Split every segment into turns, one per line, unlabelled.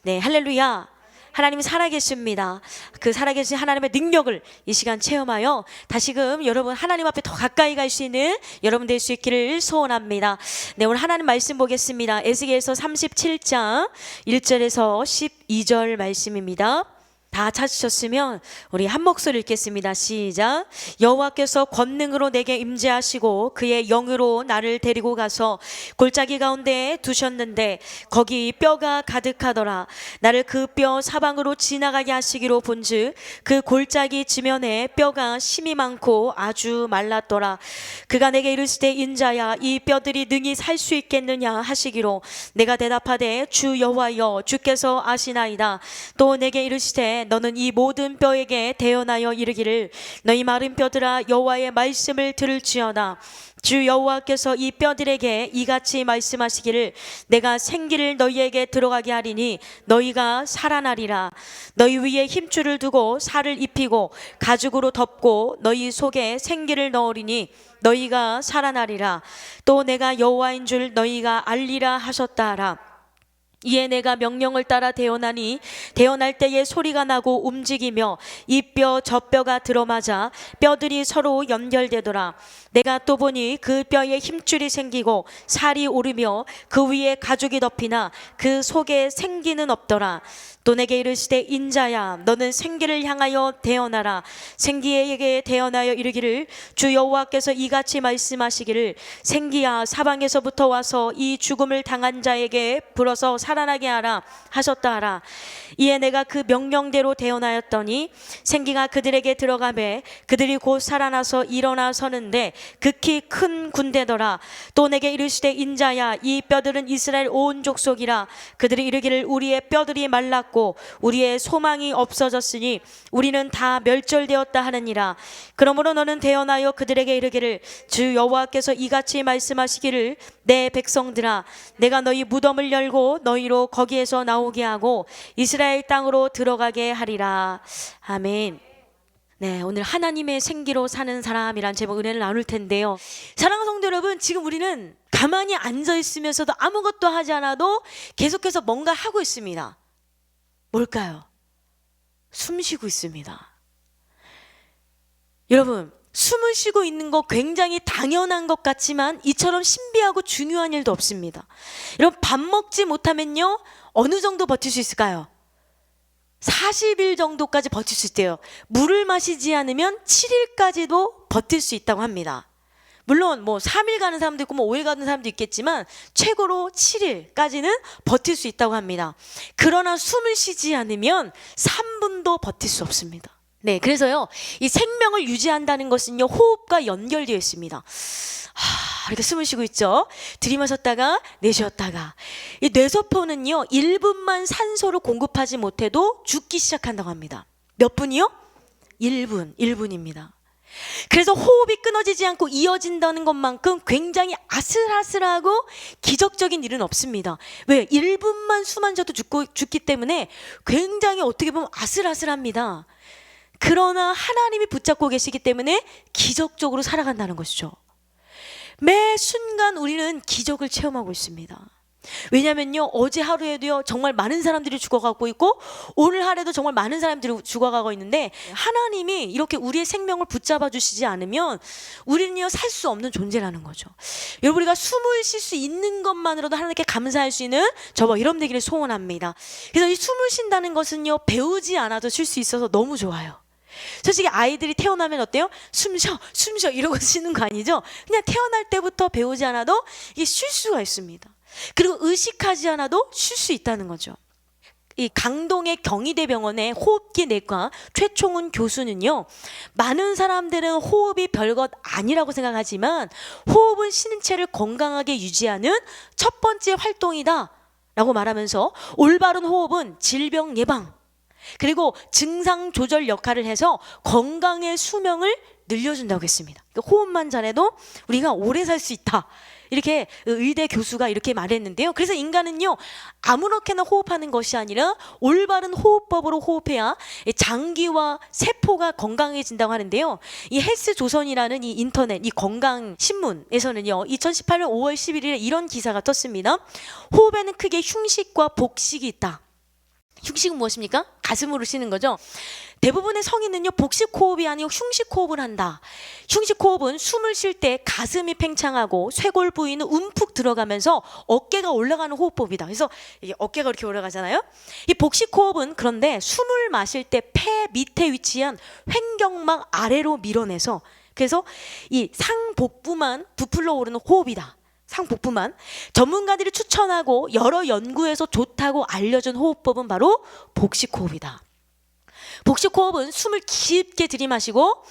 네, 할렐루야. 하나님이 살아계십니다. 그 살아계신 하나님의 능력을 이 시간 체험하여 다시금 여러분 하나님 앞에 더 가까이 갈 수 있는 여러분 될 수 있기를 소원합니다. 네, 오늘 하나님 말씀 보겠습니다. 에스겔서 37장 1절에서 12절 말씀입니다. 다 찾으셨으면 우리 한 목소리 읽겠습니다. 시작. 여호와께서 권능으로 내게 임재하시고 그의 영으로 나를 데리고 가서 골짜기 가운데 두셨는데 거기 뼈가 가득하더라. 나를 그 뼈 사방으로 지나가게 하시기로 본즉 그 골짜기 지면에 뼈가 심이 많고 아주 말랐더라. 그가 내게 이르시되 인자야 이 뼈들이 능히 살 수 있겠느냐 하시기로 내가 대답하되 주 여호와여 주께서 아시나이다. 또 내게 이르시되 너는 이 모든 뼈에게 대언하여 이르기를 너희 마른 뼈들아 여호와의 말씀을 들을지어다. 주 여호와께서 이 뼈들에게 이같이 말씀하시기를 내가 생기를 너희에게 들어가게 하리니 너희가 살아나리라. 너희 위에 힘줄을 두고 살을 입히고 가죽으로 덮고 너희 속에 생기를 넣으리니 너희가 살아나리라. 또 내가 여호와인 줄 너희가 알리라 하셨다 하라. 이에 내가 명령을 따라 대언하니 대언할 때에 소리가 나고 움직이며 이 뼈 저 뼈가 들어맞아 뼈들이 서로 연결되더라. 내가 또 보니 그 뼈에 힘줄이 생기고 살이 오르며 그 위에 가죽이 덮이나 그 속에 생기는 없더라. 또 내게 이르시되 인자야 너는 생기를 향하여 대언하라. 생기에게 대언하여 이르기를 주 여호와께서 이같이 말씀하시기를 생기야 사방에서부터 와서 이 죽음을 당한 자에게 불어서 살아나게 하라 하셨다 하라. 이에 내가 그 명령대로 대언하였더니 생기가 그들에게 들어가매 그들이 곧 살아나서 일어나 서는데 극히 큰 군대더라. 또 내게 이르시되 인자야 이 뼈들은 이스라엘 온 족속이라. 그들이 이르기를 우리의 뼈들이 말랐고 우리의 소망이 없어졌으니 우리는 다 멸절되었다 하느니라. 그러므로 너는 대언하여 그들에게 이르기를 주 여호와께서 이같이 말씀하시기를 내 백성들아 내가 너희 무덤을 열고 너희로 거기에서 나오게 하고 이스라엘 땅으로 들어가게 하리라. 아멘. 네, 오늘 하나님의 생기로 사는 사람이란 제목 은혜를 나눌 텐데요. 사랑하는 성도 여러분, 지금 우리는 가만히 앉아 있으면서도 아무것도 하지 않아도 계속해서 뭔가 하고 있습니다. 뭘까요? 숨 쉬고 있습니다. 여러분, 숨을 쉬고 있는 거 굉장히 당연한 것 같지만 이처럼 신비하고 중요한 일도 없습니다. 여러분, 밥 먹지 못하면요 어느 정도 버틸 수 있을까요? 40일 정도까지 버틸 수 있대요. 물을 마시지 않으면 7일까지도 버틸 수 있다고 합니다. 물론 뭐 3일 가는 사람도 있고 뭐 5일 가는 사람도 있겠지만 최고로 7일까지는 버틸 수 있다고 합니다. 그러나 숨을 쉬지 않으면 3분도 버틸 수 없습니다. 네, 그래서요 이 생명을 유지한다는 것은요 호흡과 연결되어 있습니다. 이렇게 숨을 쉬고 있죠. 들이마셨다가 내쉬었다가. 이 뇌세포는요 1분만 산소를 공급하지 못해도 죽기 시작한다고 합니다. 몇 분이요? 1분입니다. 그래서 호흡이 끊어지지 않고 이어진다는 것만큼 굉장히 아슬아슬하고 기적적인 일은 없습니다. 왜? 1분만 숨 안 쉬어도 죽기 때문에 굉장히 어떻게 보면 아슬아슬합니다. 그러나 하나님이 붙잡고 계시기 때문에 기적적으로 살아간다는 것이죠. 매 순간 우리는 기적을 체험하고 있습니다. 왜냐면요 어제 하루에도요 정말 많은 사람들이 죽어가고 있고 오늘 하루에도 정말 많은 사람들이 죽어가고 있는데 하나님이 이렇게 우리의 생명을 붙잡아 주시지 않으면 우리는요 살 수 없는 존재라는 거죠. 여러분, 우리가 숨을 쉴 수 있는 것만으로도 하나님께 감사할 수 있는 저와 여러분 되기를 소원합니다. 그래서 이 숨을 쉰다는 것은요 배우지 않아도 쉴 수 있어서 너무 좋아요. 솔직히 아이들이 태어나면 어때요? 숨 쉬어 이러고 쉬는 거 아니죠? 그냥 태어날 때부터 배우지 않아도 이게 쉴 수가 있습니다. 그리고 의식하지 않아도 쉴 수 있다는 거죠. 이 강동의 경희대병원의 호흡기 내과 최총훈 교수는요 많은 사람들은 호흡이 별것 아니라고 생각하지만 호흡은 신체를 건강하게 유지하는 첫 번째 활동이다 라고 말하면서 올바른 호흡은 질병 예방 그리고 증상 조절 역할을 해서 건강의 수명을 늘려준다고 했습니다. 호흡만 잘해도 우리가 오래 살 수 있다. 이렇게 의대 교수가 이렇게 말했는데요. 그래서 인간은요 아무렇게나 호흡하는 것이 아니라 올바른 호흡법으로 호흡해야 장기와 세포가 건강해진다고 하는데요. 이 헬스조선이라는 이 인터넷 이 건강 신문에서는요 2018년 5월 11일에 이런 기사가 떴습니다. 호흡에는 크게 흉식과 복식이 있다. 흉식은 무엇입니까? 가슴으로 쉬는 거죠. 대부분의 성인은요 복식 호흡이 아니고 흉식 호흡을 한다. 흉식 호흡은 숨을 쉴 때 가슴이 팽창하고 쇄골 부위는 움푹 들어가면서 어깨가 올라가는 호흡법이다. 그래서 이게 어깨가 이렇게 올라가잖아요. 이 복식 호흡은 그런데 숨을 마실 때 폐 밑에 위치한 횡격막 아래로 밀어내서, 그래서 이 상복부만 부풀러 오르는 호흡이다. 상복부만. 전문가들이 추천하고 여러 연구에서 좋다고 알려준 호흡법은 바로 복식 호흡이다. 복식 호흡은 숨을 깊게 들이마시고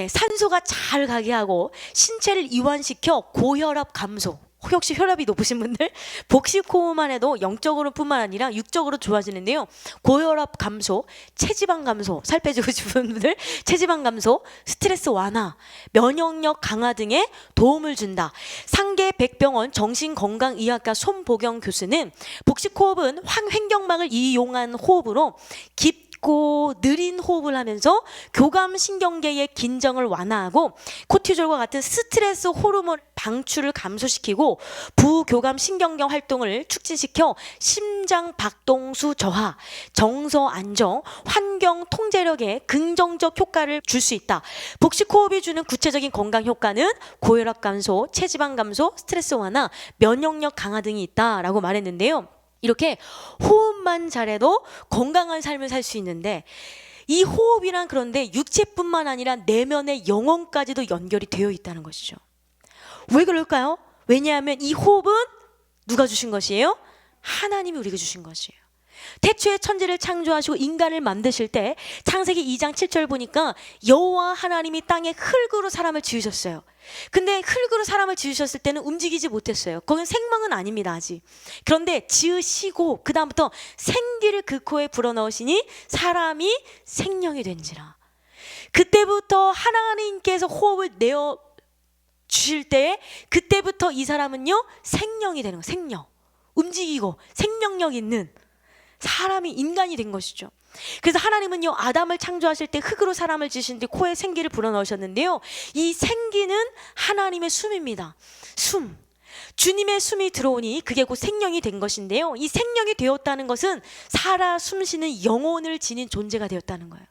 산소가 잘 가게 하고 신체를 이완시켜 고혈압 감소, 혹시 혈압이 높으신 분들 복식 호흡만 해도 영적으로 뿐만 아니라 육적으로 좋아지는데요. 고혈압 감소, 체지방 감소, 살 빼주고 싶은 분들 체지방 감소, 스트레스 완화, 면역력 강화 등에 도움을 준다. 상계백병원 정신건강의학과 손보경 교수는 복식 호흡은 횡격막을 이용한 호흡으로 깊고 느린 호흡을 하면서 교감신경계의 긴장을 완화하고 코티졸과 같은 스트레스 호르몬 방출을 감소시키고 부교감신경계 활동을 촉진시켜 심장 박동수 저하, 정서 안정, 환경 통제력에 긍정적 효과를 줄 수 있다. 복식 호흡이 주는 구체적인 건강 효과는 고혈압 감소, 체지방 감소, 스트레스 완화, 면역력 강화 등이 있다라고 말했는데요. 이렇게 호흡만 잘해도 건강한 삶을 살 수 있는데, 이 호흡이란 그런데 육체뿐만 아니라 내면의 영혼까지도 연결이 되어 있다는 것이죠. 왜 그럴까요? 왜냐하면 이 호흡은 누가 주신 것이에요? 하나님이 우리에게 주신 것이에요. 태초에 천지를 창조하시고 인간을 만드실 때 창세기 2장 7절 보니까 여호와 하나님이 땅에 흙으로 사람을 지으셨어요. 근데 흙으로 사람을 지으셨을 때는 움직이지 못했어요. 거긴 생명은 아닙니다, 아직. 그런데 지으시고 그 다음부터 생기를 그 코에 불어넣으시니 사람이 생명이 된지라. 그때부터 하나님께서 호흡을 내어 주실 때 그때부터 이 사람은요 생명이 되는 거예요. 생명, 움직이고 생명력 있는 사람이 인간이 된 것이죠. 그래서 하나님은요 아담을 창조하실 때 흙으로 사람을 지으신 뒤 코에 생기를 불어넣으셨는데요, 이 생기는 하나님의 숨입니다. 숨, 주님의 숨이 들어오니 그게 곧 생명이 된 것인데요, 이 생명이 되었다는 것은 살아 숨쉬는 영혼을 지닌 존재가 되었다는 거예요.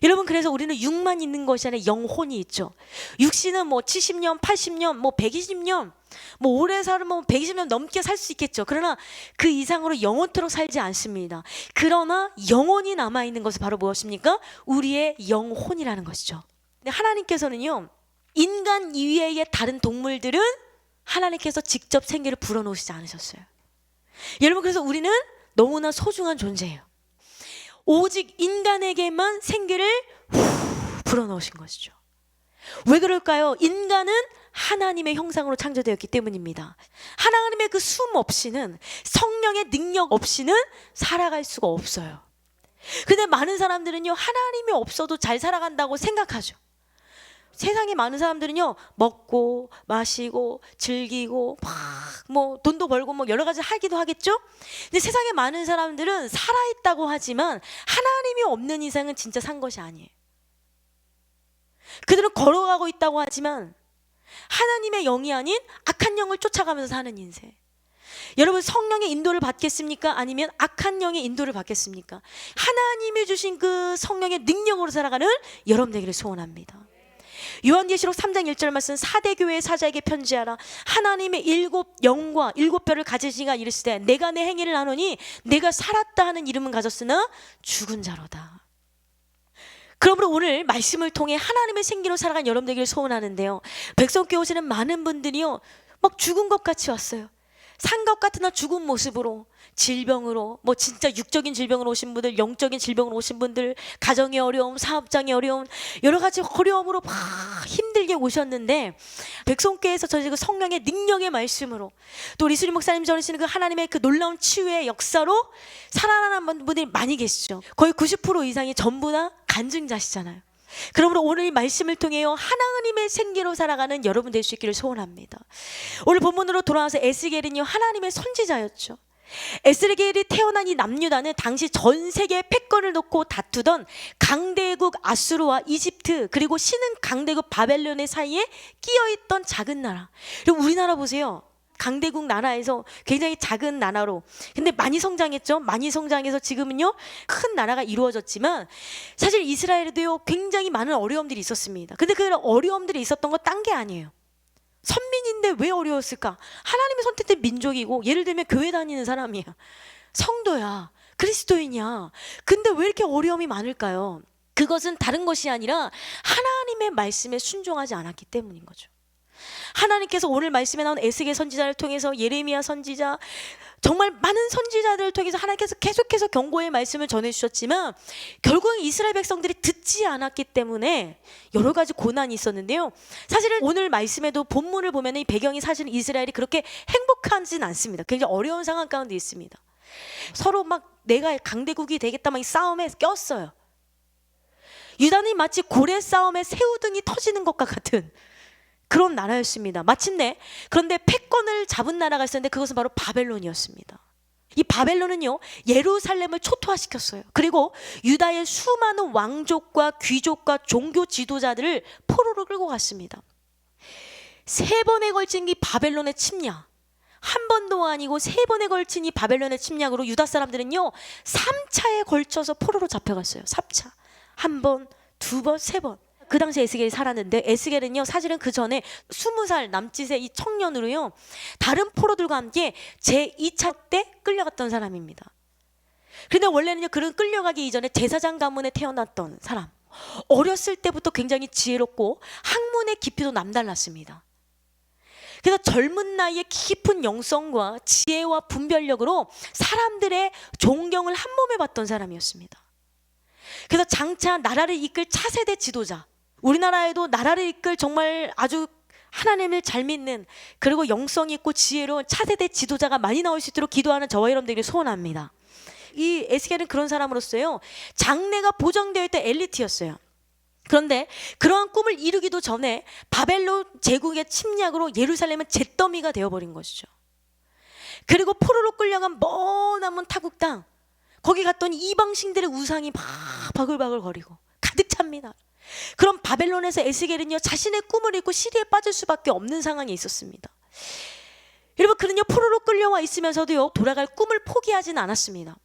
여러분, 그래서 우리는 육만 있는 것이 아니라 영혼이 있죠. 육신은 뭐 70년, 80년, 뭐 120년, 뭐 오래 살면 120년 넘게 살 수 있겠죠. 그러나 그 이상으로 영원토록 살지 않습니다. 그러나 영혼이 남아있는 것은 바로 무엇입니까? 우리의 영혼이라는 것이죠. 근데 하나님께서는요 인간 이외의 다른 동물들은 하나님께서 직접 생기를 불어넣으시지 않으셨어요. 여러분, 그래서 우리는 너무나 소중한 존재예요. 오직 인간에게만 생기를 불어넣으신 것이죠. 왜 그럴까요? 인간은 하나님의 형상으로 창조되었기 때문입니다. 하나님의 그 숨 없이는, 성령의 능력 없이는 살아갈 수가 없어요. 근데 많은 사람들은요 하나님이 없어도 잘 살아간다고 생각하죠. 세상에 많은 사람들은요 먹고 마시고 즐기고 뭐 돈도 벌고 뭐 여러 가지 하기도 하겠죠. 근데 세상에 많은 사람들은 살아있다고 하지만 하나님이 없는 이상은 진짜 산 것이 아니에요. 그들은 걸어가고 있다고 하지만 하나님의 영이 아닌 악한 영을 쫓아가면서 사는 인생. 여러분, 성령의 인도를 받겠습니까? 아니면 악한 영의 인도를 받겠습니까? 하나님이 주신 그 성령의 능력으로 살아가는 여러분 되기를 소원합니다. 요한계시록 3장 1절 말씀, 사대교회의 사자에게 편지하라. 하나님의 7영과 7뼈를 가지신 이가 이르시되 내가 내 행위를 아노니 내가 살았다 하는 이름은 가졌으나 죽은 자로다. 그러므로 오늘 말씀을 통해 하나님의 생기로 살아간 여러분 되기를 소원하는데요, 백성교회 오시는 많은 분들이요 막 죽은 것 같이 왔어요. 산 것 같으나 죽은 모습으로, 질병으로, 뭐 진짜 육적인 질병으로 오신 분들, 영적인 질병으로 오신 분들, 가정의 어려움, 사업장의 어려움, 여러 가지 어려움으로 막 힘들게 오셨는데 백성교회에서 저희 그 성령의 능력의 말씀으로, 또 리수리 목사님 전하시는 그 하나님의 그 놀라운 치유의 역사로 살아나는 분들이 많이 계시죠. 거의 90% 이상이 전부 다 간증자시잖아요. 그러므로 오늘 이 말씀을 통해요 하나님의 생기로 살아가는 여러분 될 수 있기를 소원합니다. 오늘 본문으로 돌아와서 에스겔은요 하나님의 선지자였죠. 에스겔이 태어난 이 남유다는 당시 전 세계에 패권을 놓고 다투던 강대국 아수르와 이집트, 그리고 신흥 강대국 바벨론의 사이에 끼어있던 작은 나라. 그리고 우리나라 보세요. 강대국 나라에서 굉장히 작은 나라로, 근데 많이 성장했죠. 많이 성장해서 지금은요 큰 나라가 이루어졌지만, 사실 이스라엘에도요 굉장히 많은 어려움들이 있었습니다. 근데 그 어려움들이 있었던 건 딴 게 아니에요. 선민인데 왜 어려웠을까? 하나님의 선택된 민족이고, 예를 들면 교회 다니는 사람이야, 성도야, 그리스도인이야. 근데 왜 이렇게 어려움이 많을까요? 그것은 다른 것이 아니라 하나님의 말씀에 순종하지 않았기 때문인 거죠. 하나님께서 오늘 말씀에 나온 에스겔 선지자를 통해서, 예레미야 선지자, 정말 많은 선지자들을 통해서 하나님께서 계속해서 경고의 말씀을 전해주셨지만, 결국은 이스라엘 백성들이 듣지 않았기 때문에 여러 가지 고난이 있었는데요. 사실은 오늘 말씀에도 본문을 보면 이 배경이 사실은 이스라엘이 그렇게 행복하진 않습니다. 굉장히 어려운 상황 가운데 있습니다. 서로 막 내가 강대국이 되겠다 막 이 싸움에 꼈어요. 유다는 마치 고래 싸움에 새우등이 터지는 것과 같은 그런 나라였습니다. 마침내 그런데 패권을 잡은 나라가 있었는데, 그것은 바로 바벨론이었습니다. 이 바벨론은요 예루살렘을 초토화시켰어요. 그리고 유다의 수많은 왕족과 귀족과 종교 지도자들을 포로로 끌고 갔습니다. 3번에 걸친 이 바벨론의 침략, 한 번도 아니고 3번에 걸친 이 바벨론의 침략으로 유다 사람들은요 3차에 걸쳐서 포로로 잡혀갔어요. 3차. 1번, 2번, 3번. 그 당시에 에스겔이 살았는데, 에스겔은요 사실은 그 전에 20살 남짓의 이 청년으로요 다른 포로들과 함께 제2차 때 끌려갔던 사람입니다. 그런데 원래는요 그런 끌려가기 이전에 제사장 가문에 태어났던 사람, 어렸을 때부터 굉장히 지혜롭고 학문의 깊이도 남달랐습니다. 그래서 젊은 나이에 깊은 영성과 지혜와 분별력으로 사람들의 존경을 한 몸에 받던 사람이었습니다. 그래서 장차 나라를 이끌 차세대 지도자, 우리나라에도 나라를 이끌 정말 아주 하나님을 잘 믿는, 그리고 영성이 있고 지혜로운 차세대 지도자가 많이 나올 수 있도록 기도하는 저와 여러분들이 소원합니다. 이 에스겔은 그런 사람으로서요 장래가 보장되어 있던 엘리트였어요. 그런데 그러한 꿈을 이루기도 전에 바벨론 제국의 침략으로 예루살렘은 잿더미가 되어버린 것이죠. 그리고 포로로 끌려간 머나먼 타국 땅, 거기 갔더니 이방신들의 우상이 막 바글바글 거리고 가득 찹니다. 그럼 바벨론에서 에스겔은요 자신의 꿈을 잃고 시리에 빠질 수밖에 없는 상황에 있었습니다. 여러분, 그는요 포로로 끌려와 있으면서도요 돌아갈 꿈을 포기하지는 않았습니다.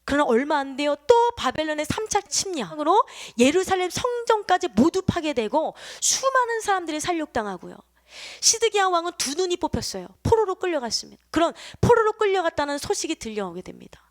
그러나 얼마 안 돼요 또 바벨론의 3차 침략으로 예루살렘 성전까지 모두 파괴되고 수많은 사람들이 살육당하고요, 시드기야 왕은 2눈이 뽑혔어요. 포로로 끌려갔습니다. 그런 포로로 끌려갔다는 소식이 들려오게 됩니다.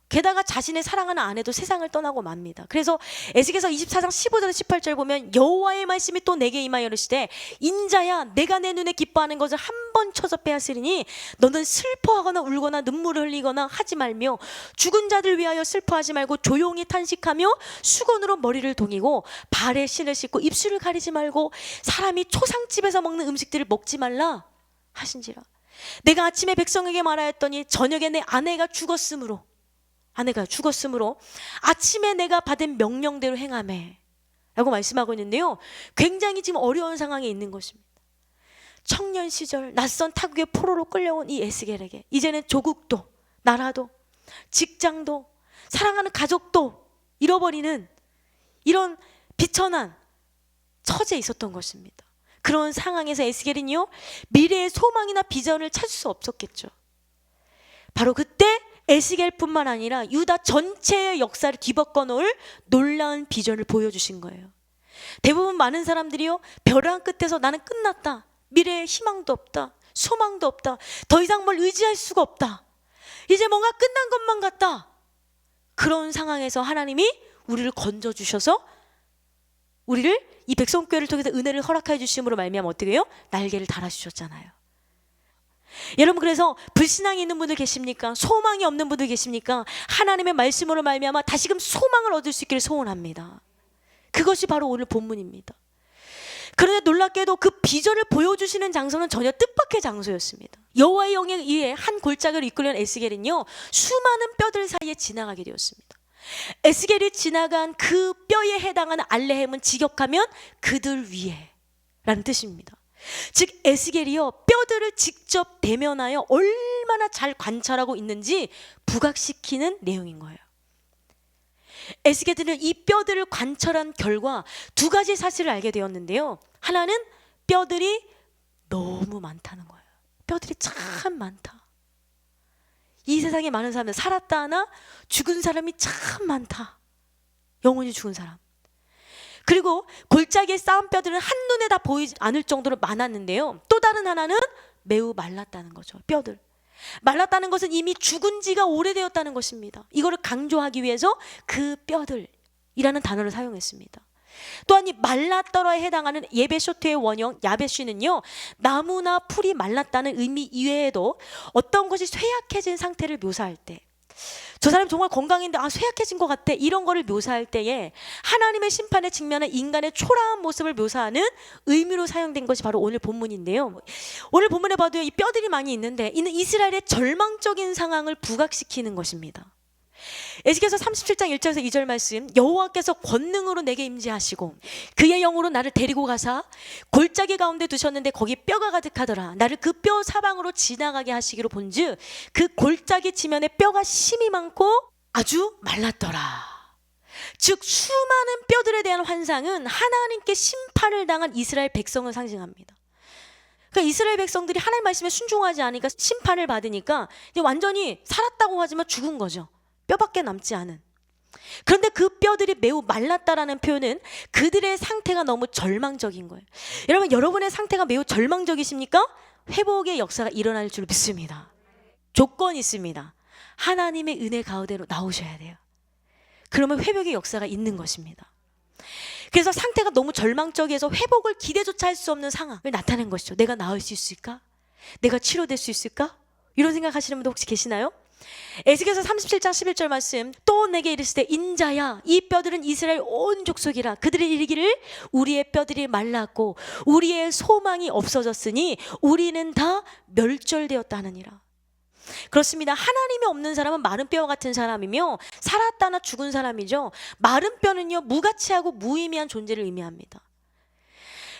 게다가 자신의 사랑하는 아내도 세상을 떠나고 맙니다. 그래서 에스겔서 24장 15절에서 18절 보면, 여호와의 말씀이 또 내게 임하여 이르시되, 인자야, 내가 내 눈에 기뻐하는 것을 한 번 쳐서 빼앗으리니 너는 슬퍼하거나 울거나 눈물을 흘리거나 하지 말며, 죽은 자들 위하여 슬퍼하지 말고 조용히 탄식하며 수건으로 머리를 동이고 발에 신을 씻고 입술을 가리지 말고 사람이 초상집에서 먹는 음식들을 먹지 말라 하신지라. 내가 아침에 백성에게 말하였더니 저녁에 내 아내가 죽었으므로 아침에 내가 받은 명령대로 행하매 라고 말씀하고 있는데요, 굉장히 지금 어려운 상황에 있는 것입니다. 청년 시절 낯선 타국의 포로로 끌려온 이 에스겔에게 이제는 조국도, 나라도, 직장도, 사랑하는 가족도 잃어버리는 이런 비천한 처지에 있었던 것입니다. 그런 상황에서 에스겔은요 미래의 소망이나 비전을 찾을 수 없었겠죠. 바로 그때 에스겔뿐만 아니라 유다 전체의 역사를 뒤바꿔 놓을 놀라운 비전을 보여주신 거예요. 대부분 많은 사람들이요 벼랑 끝에서 나는 끝났다, 미래에 희망도 없다, 소망도 없다, 더 이상 뭘 의지할 수가 없다, 이제 뭔가 끝난 것만 같다, 그런 상황에서 하나님이 우리를 건져주셔서 우리를 이 백성교회를 통해서 은혜를 허락해 주심으로 말미암아 어떻게 해요? 날개를 달아주셨잖아요. 여러분, 그래서 불신앙이 있는 분들 계십니까? 소망이 없는 분들 계십니까? 하나님의 말씀으로 말미암아 다시금 소망을 얻을 수 있기를 소원합니다. 그것이 바로 오늘 본문입니다. 그런데 놀랍게도 그 비전을 보여주시는 장소는 전혀 뜻밖의 장소였습니다. 여호와의 영에 의해 한 골짜기를 이끌려온 에스겔은요 수많은 뼈들 사이에 지나가게 되었습니다. 에스겔이 지나간 그 뼈에 해당하는 알레헴은 직역하면 그들 위에 라는 뜻입니다. 즉 에스겔이요 뼈들을 직접 대면하여 얼마나 잘 관찰하고 있는지 부각시키는 내용인 거예요. 에스겔은 이 뼈들을 관찰한 결과 2가지 사실을 알게 되었는데요, 하나는 뼈들이 너무 많다는 거예요. 뼈들이 참 많다. 이 세상에 많은 사람들, 살았다 하나 죽은 사람이 참 많다. 영원히 죽은 사람. 그리고 골짜기에 쌓은 뼈들은 한눈에 다 보이지 않을 정도로 많았는데요, 또 다른 하나는 매우 말랐다는 거죠. 뼈들. 말랐다는 것은 이미 죽은 지가 오래되었다는 것입니다. 이거를 강조하기 위해서 그 뼈들이라는 단어를 사용했습니다. 또한 이 말랐더라에 해당하는 예베쇼트의 원형 야베쉬는요, 나무나 풀이 말랐다는 의미 이외에도 어떤 것이 쇠약해진 상태를 묘사할 때, 저 사람이 정말 건강인데 쇠약해진 것 같아, 이런 거를 묘사할 때에 하나님의 심판에 직면한 인간의 초라한 모습을 묘사하는 의미로 사용된 것이 바로 오늘 본문인데요, 오늘 본문에 봐도요, 이 뼈들이 많이 있는데 이는 이스라엘의 절망적인 상황을 부각시키는 것입니다. 에스겔서 37장 1절에서 2절 말씀, 여호와께서 권능으로 내게 임재하시고 그의 영으로 나를 데리고 가사 골짜기 가운데 두셨는데 거기 뼈가 가득하더라. 나를 그 뼈 사방으로 지나가게 하시기로 본즉 그 골짜기 지면에 뼈가 심이 많고 아주 말랐더라. 즉 수많은 뼈들에 대한 환상은 하나님께 심판을 당한 이스라엘 백성을 상징합니다. 그러니까 이스라엘 백성들이 하나님 말씀에 순종하지 않으니까 심판을 받으니까 이제 완전히 살았다고 하지만 죽은 거죠. 뼈밖에 남지 않은. 그런데 그 뼈들이 매우 말랐다라는 표현은 그들의 상태가 너무 절망적인 거예요. 여러분, 여러분의 상태가 매우 절망적이십니까? 회복의 역사가 일어날 줄 믿습니다. 조건이 있습니다. 하나님의 은혜 가운데로 나오셔야 돼요. 그러면 회복의 역사가 있는 것입니다. 그래서 상태가 너무 절망적이어서 회복을 기대조차 할 수 없는 상황을 나타낸 것이죠. 내가 나을 수 있을까? 내가 치료될 수 있을까? 이런 생각하시는 분도 혹시 계시나요? 에스겔서 37장 11절 말씀, 또 내게 이르시되 인자야 이 뼈들은 이스라엘 온 족속이라. 그들이 이르기를 우리의 뼈들이 말랐고 우리의 소망이 없어졌으니 우리는 다 멸절되었다 하느니라. 그렇습니다. 하나님이 없는 사람은 마른 뼈와 같은 사람이며 살았다나 죽은 사람이죠. 마른 뼈는요, 무가치하고 무의미한 존재를 의미합니다.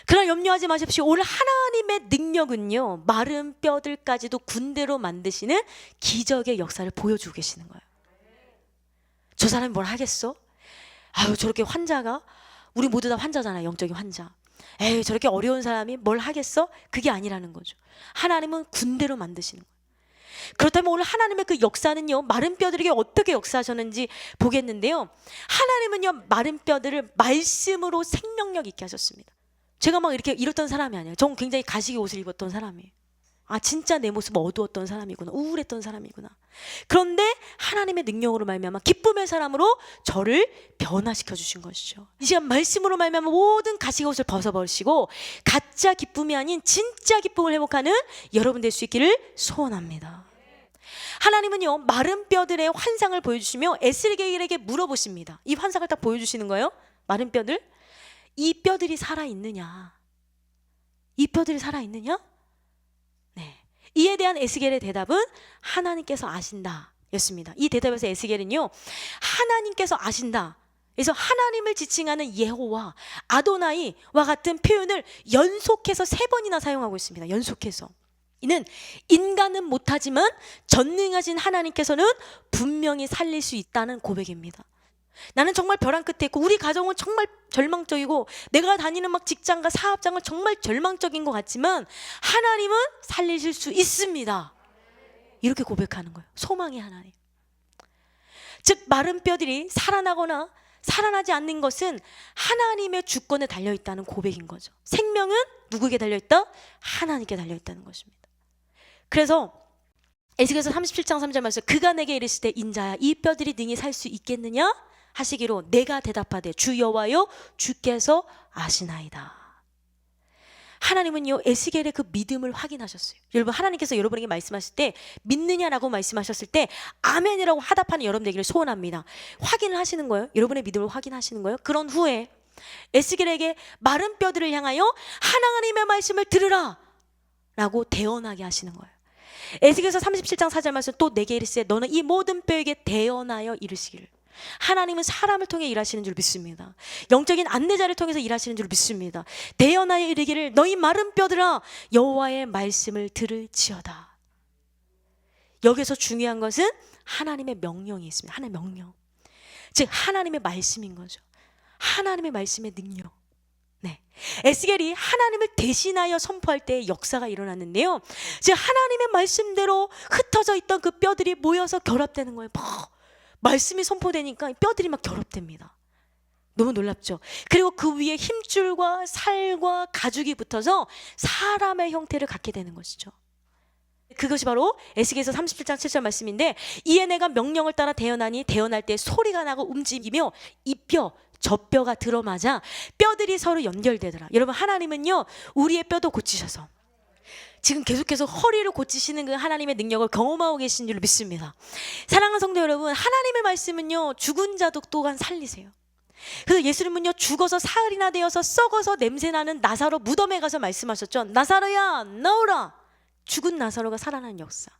그러나 염려하지 마십시오. 오늘 하나님의 능력은요, 마른 뼈들까지도 군대로 만드시는 기적의 역사를 보여주고 계시는 거예요. 저 사람이 뭘 하겠어? 아유, 저렇게 환자가, 우리 모두 다 환자잖아요. 영적인 환자. 에이, 저렇게 어려운 사람이 뭘 하겠어? 그게 아니라는 거죠. 하나님은 군대로 만드시는 거예요. 그렇다면 오늘 하나님의 그 역사는요, 마른 뼈들에게 어떻게 역사하셨는지 보겠는데요, 하나님은요, 마른 뼈들을 말씀으로 생명력 있게 하셨습니다. 제가 막 이렇게 이랬던 사람이 아니에요. 저는 굉장히 가시게 옷을 입었던 사람이에요. 진짜 내 모습은 어두웠던 사람이구나, 우울했던 사람이구나. 그런데 하나님의 능력으로 말미암아 기쁨의 사람으로 저를 변화시켜 주신 것이죠. 이 시간 말씀으로 말미암아 모든 가시게 옷을 벗어버리시고 가짜 기쁨이 아닌 진짜 기쁨을 회복하는 여러분 될 수 있기를 소원합니다. 하나님은요, 마른 뼈들의 환상을 보여주시며 에스겔에게 물어보십니다. 이 환상을 딱 보여주시는 거예요. 마른 뼈들, 이 뼈들이 살아있느냐? 이 뼈들이 살아있느냐? 네. 이에 대한 에스겔의 대답은 하나님께서 아신다 였습니다. 이 대답에서 에스겔은요, 하나님께서 아신다, 그래서 하나님을 지칭하는 예호와 아도나이와 같은 표현을 연속해서 3번이나 사용하고 있습니다. 연속해서. 이는 인간은 못하지만 전능하신 하나님께서는 분명히 살릴 수 있다는 고백입니다. 나는 정말 벼랑 끝에 있고 우리 가정은 정말 절망적이고 내가 다니는 막 직장과 사업장은 정말 절망적인 것 같지만 하나님은 살리실 수 있습니다. 이렇게 고백하는 거예요. 소망의 하나님. 즉 마른 뼈들이 살아나거나 살아나지 않는 것은 하나님의 주권에 달려있다는 고백인 거죠. 생명은 누구에게 달려있다? 하나님께 달려있다는 것입니다. 그래서 에스겔서 37장 3절 말씀, 그가 내게 이르시되 인자야 이 뼈들이 능히 살 수 있겠느냐 하시기로 내가 대답하되 주 여호와여 주께서 아시나이다. 하나님은요, 에스겔의 그 믿음을 확인하셨어요. 여러분, 하나님께서 여러분에게 말씀하실 때 믿느냐라고 말씀하셨을 때 아멘이라고 하답하는 여러분 되기를 소원합니다. 확인을 하시는 거예요. 여러분의 믿음을 확인하시는 거예요. 그런 후에 에스겔에게 마른 뼈들을 향하여 하나님의 말씀을 들으라 라고 대언하게 하시는 거예요. 에스겔서 37장 4절 말씀, 또 내게 이르시되 너는 이 모든 뼈에게 대언하여 이르시기를. 하나님은 사람을 통해 일하시는 줄 믿습니다. 영적인 안내자를 통해서 일하시는 줄 믿습니다. 대언하여 이르기를 너희 마른 뼈들아 여호와의 말씀을 들을지어다. 여기서 중요한 것은 하나님의 명령이 있습니다. 하나님의 명령, 즉 하나님의 말씀인 거죠. 하나님의 말씀의 능력. 네. 에스겔이 하나님을 대신하여 선포할 때 역사가 일어났는데요. 즉 하나님의 말씀대로 흩어져 있던 그 뼈들이 모여서 결합되는 거예요. 말씀이 선포되니까 뼈들이 막 결합됩니다. 너무 놀랍죠. 그리고 그 위에 힘줄과 살과 가죽이 붙어서 사람의 형태를 갖게 되는 것이죠. 그것이 바로 에스겔서 37장 7절 말씀인데, 이에 내가 명령을 따라 대언하니 대언할 때 소리가 나고 움직이며 이 뼈 저 뼈가 들어맞아 뼈들이 서로 연결되더라. 여러분, 하나님은요 우리의 뼈도 고치셔서 지금 계속해서 허리를 고치시는 그 하나님의 능력을 경험하고 계신 줄 믿습니다. 사랑하는 성도 여러분, 하나님의 말씀은요 죽은 자도 또한 살리세요. 그래서 예수님은요 죽어서 사흘이나 되어서 썩어서 냄새나는 나사로 무덤에 가서 말씀하셨죠. 나사로야 나오라. 죽은 나사로가 살아나는 역사.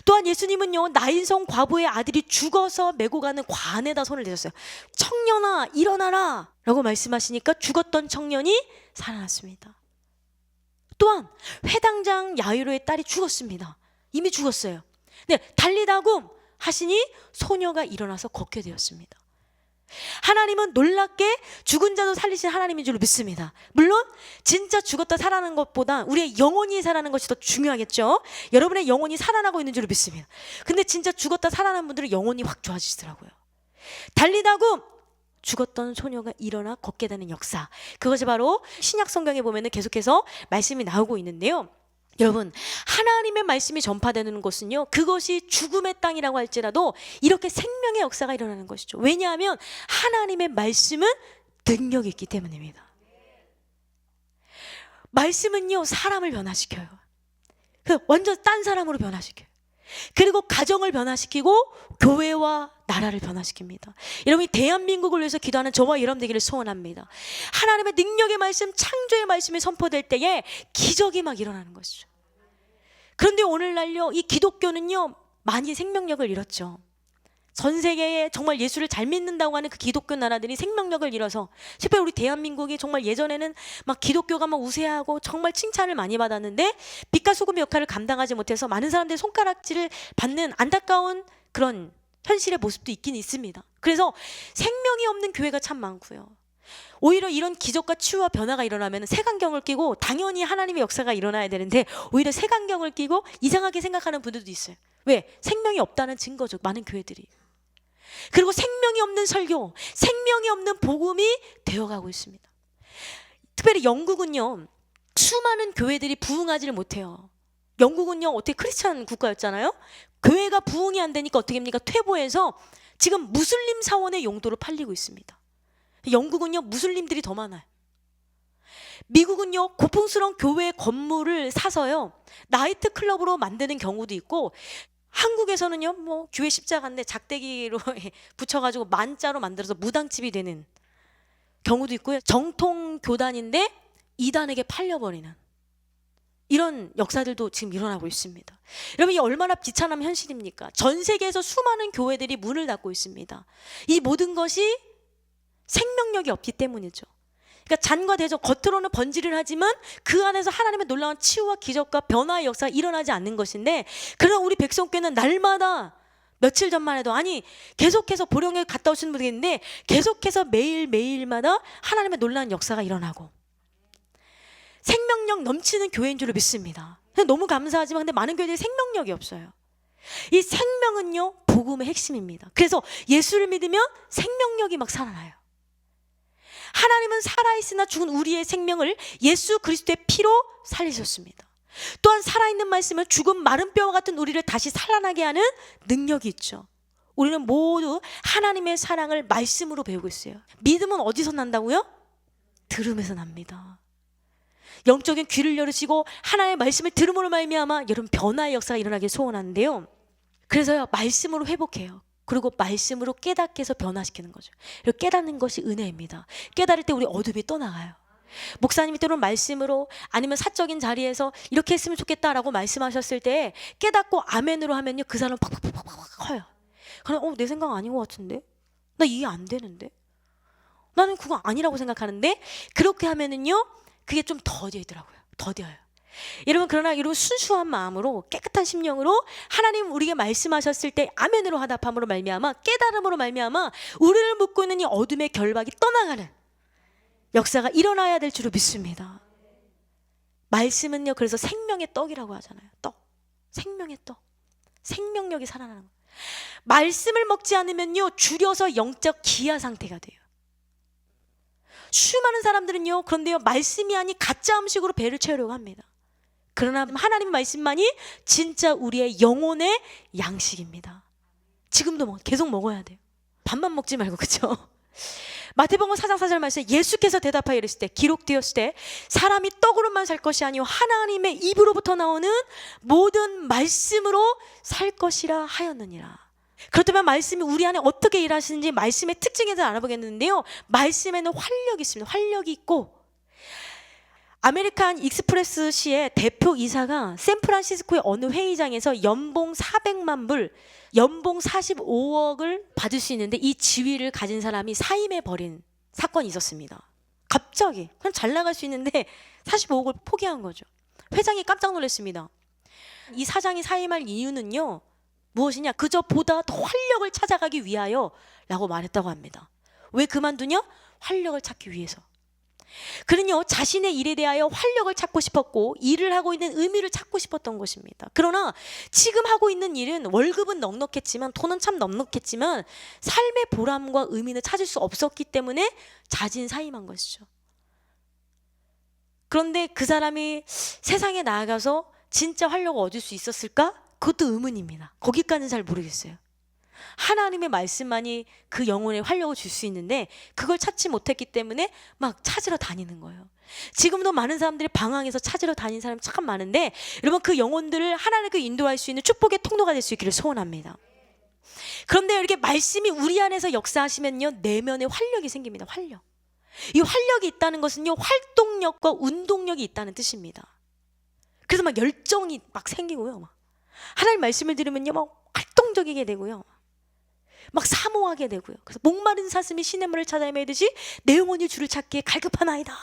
또한 예수님은요 나인성 과부의 아들이 죽어서 메고 가는 관에다 손을 대셨어요. 청년아 일어나라 라고 말씀하시니까 죽었던 청년이 살아났습니다. 또한 회당장 야이로의 딸이 죽었습니다. 이미 죽었어요. 네, 달리다굼 하시니 소녀가 일어나서 걷게 되었습니다. 하나님은 놀랍게 죽은 자도 살리신 하나님인 줄 믿습니다. 물론 진짜 죽었다 살아나는 것보다 우리의 영혼이 살아나는 것이 더 중요하겠죠. 여러분의 영혼이 살아나고 있는 줄 믿습니다. 근데 진짜 죽었다 살아난 분들은 영혼이 확 좋아지시더라고요. 달리다굼 죽었던 소녀가 일어나 걷게 되는 역사, 그것이 바로 신약 성경에 보면 계속해서 말씀이 나오고 있는데요. 여러분, 하나님의 말씀이 전파되는 곳은요 그것이 죽음의 땅이라고 할지라도 이렇게 생명의 역사가 일어나는 것이죠. 왜냐하면 하나님의 말씀은 능력이 있기 때문입니다. 말씀은요 사람을 변화시켜요. 완전 딴 사람으로 변화시켜요. 그리고 가정을 변화시키고 교회와 나라를 변화시킵니다. 여러분이 대한민국을 위해서 기도하는 저와 여러분 되기를 소원합니다. 하나님의 능력의 말씀, 창조의 말씀이 선포될 때에 기적이 막 일어나는 것이죠. 그런데 오늘날요 이 기독교는요 많이 생명력을 잃었죠. 전 세계에 정말 예수를 잘 믿는다고 하는 그 기독교 나라들이 생명력을 잃어서, 특별히 우리 대한민국이 정말 예전에는 막 기독교가 막 우세하고 정말 칭찬을 많이 받았는데 빛과 소금의 역할을 감당하지 못해서 많은 사람들이 손가락질을 받는 안타까운 그런 현실의 모습도 있긴 있습니다. 그래서 생명이 없는 교회가 참 많고요. 오히려 이런 기적과 치유와 변화가 일어나면 색안경을 끼고 당연히 하나님의 역사가 일어나야 되는데 오히려 색안경을 끼고 이상하게 생각하는 분들도 있어요. 왜? 생명이 없다는 증거죠. 많은 교회들이. 그리고 생명이 없는 설교, 생명이 없는 복음이 되어가고 있습니다. 특별히 영국은요 수많은 교회들이 부흥하지를 못해요. 영국은요 어떻게 크리스찬 국가였잖아요. 교회가 부흥이 안 되니까 어떻게 합니까? 퇴보해서 지금 무슬림 사원의 용도로 팔리고 있습니다. 영국은요 무슬림들이 더 많아요. 미국은요 고풍스러운 교회 건물을 사서요 나이트 클럽으로 만드는 경우도 있고, 한국에서는요 뭐 교회 십자가인데 작대기로 붙여가지고 만자로 만들어서 무당집이 되는 경우도 있고요. 정통 교단인데 이단에게 팔려버리는 이런 역사들도 지금 일어나고 있습니다. 여러분, 이 얼마나 비참한 현실입니까? 전 세계에서 수많은 교회들이 문을 닫고 있습니다. 이 모든 것이 생명력이 없기 때문이죠. 그러니까 잔과 대적, 겉으로는 번지를 하지만 그 안에서 하나님의 놀라운 치유와 기적과 변화의 역사가 일어나지 않는 것인데, 그러나 우리 백성교회는 날마다 며칠 전만 해도 아니 계속해서 보령에 갔다 오시는 분들이 있는데 계속해서 매일마다 하나님의 놀라운 역사가 일어나고 생명력 넘치는 교회인 줄 믿습니다. 너무 감사하지만 근데 많은 교회들이 생명력이 없어요. 이 생명은요 복음의 핵심입니다. 그래서 예수를 믿으면 생명력이 막 살아나요. 하나님은 살아있으나 죽은 우리의 생명을 예수 그리스도의 피로 살리셨습니다. 또한 살아있는 말씀은 죽은 마른 뼈와 같은 우리를 다시 살아나게 하는 능력이 있죠. 우리는 모두 하나님의 사랑을 말씀으로 배우고 있어요. 믿음은 어디서 난다고요? 들음에서 납니다. 영적인 귀를 열으시고 하나님의 말씀을 들음으로 말미암아 여러분 변화의 역사가 일어나길 소원하는데요. 그래서요 말씀으로 회복해요. 그리고 말씀으로 깨닫게 해서 변화시키는 거죠. 그리고 깨닫는 것이 은혜입니다. 깨달을 때 우리 어둠이 떠나가요. 목사님이 때로는 말씀으로 아니면 사적인 자리에서 이렇게 했으면 좋겠다라고 말씀하셨을 때 깨닫고 아멘으로 하면요 그 사람은 팍팍팍팍 커요. 그럼 내 생각 아닌 것 같은데? 나 이해 안 되는데? 나는 그거 아니라고 생각하는데 그렇게 하면은요 그게 좀 더디더라고요. 더뎌요. 여러분, 그러나 여러분 순수한 마음으로 깨끗한 심령으로 하나님 우리에게 말씀하셨을 때 아멘으로 화답함으로 말미암아 깨달음으로 말미암아 우리를 묶고 있는 이 어둠의 결박이 떠나가는 역사가 일어나야 될 줄로 믿습니다. 말씀은요, 그래서 생명의 떡이라고 하잖아요. 떡, 생명의 떡, 생명력이 살아나는 거예요. 말씀을 먹지 않으면요, 줄여서 영적 기아 상태가 돼요. 수많은 사람들은요, 그런데요, 말씀이 아닌 가짜 음식으로 배를 채우려고 합니다. 그러나 하나님 말씀만이 진짜 우리의 영혼의 양식입니다. 지금도 계속 먹어야 돼요. 밥만 먹지 말고, 그렇죠? 마태복음 4장 4절 말씀에 예수께서 대답하여 이르실 때, 기록되었을 때 사람이 떡으로만 살 것이 아니요 하나님의 입으로부터 나오는 모든 말씀으로 살 것이라 하였느니라. 그렇다면 말씀이 우리 안에 어떻게 일하시는지 말씀의 특징에 대해서 알아보겠는데요, 말씀에는 활력이 있습니다. 활력이 있고, 아메리칸 익스프레스시의 대표 이사가 샌프란시스코의 어느 회의장에서 연봉 400만 불, 연봉 45억을 받을 수 있는데 이 지위를 가진 사람이 사임해 버린 사건이 있었습니다. 갑자기 그냥 잘 나갈 수 있는데 45억을 포기한 거죠. 회장이 깜짝 놀랐습니다. 이 사장이 사임할 이유는요, 무엇이냐, 그저 보다 더 활력을 찾아가기 위하여 라고 말했다고 합니다. 왜 그만두냐? 활력을 찾기 위해서. 그는요, 자신의 일에 대하여 활력을 찾고 싶었고 일을 하고 있는 의미를 찾고 싶었던 것입니다. 그러나 지금 하고 있는 일은 월급은 넉넉했지만, 돈은 참 넉넉했지만 삶의 보람과 의미는 찾을 수 없었기 때문에 자진 사임한 것이죠. 그런데 그 사람이 세상에 나아가서 진짜 활력을 얻을 수 있었을까? 그것도 의문입니다. 거기까지는 잘 모르겠어요. 하나님의 말씀만이 그 영혼에 활력을 줄 수 있는데 그걸 찾지 못했기 때문에 막 찾으러 다니는 거예요. 지금도 많은 사람들이 방황해서 찾으러 다니는 사람이 참 많은데, 여러분 그 영혼들을 하나님께 인도할 수 있는 축복의 통로가 될 수 있기를 소원합니다. 그런데 이렇게 말씀이 우리 안에서 역사하시면요, 내면에 활력이 생깁니다. 활력. 이 활력이 있다는 것은요, 활동력과 운동력이 있다는 뜻입니다. 그래서 막 열정이 막 생기고요, 막 하나님 말씀을 들으면요, 막 활동적이게 되고요, 막 사모하게 되고요. 그래서 목마른 사슴이 시냇물을 찾아 헤매듯이 내 영혼이 주를 찾기에 갈급하나이다.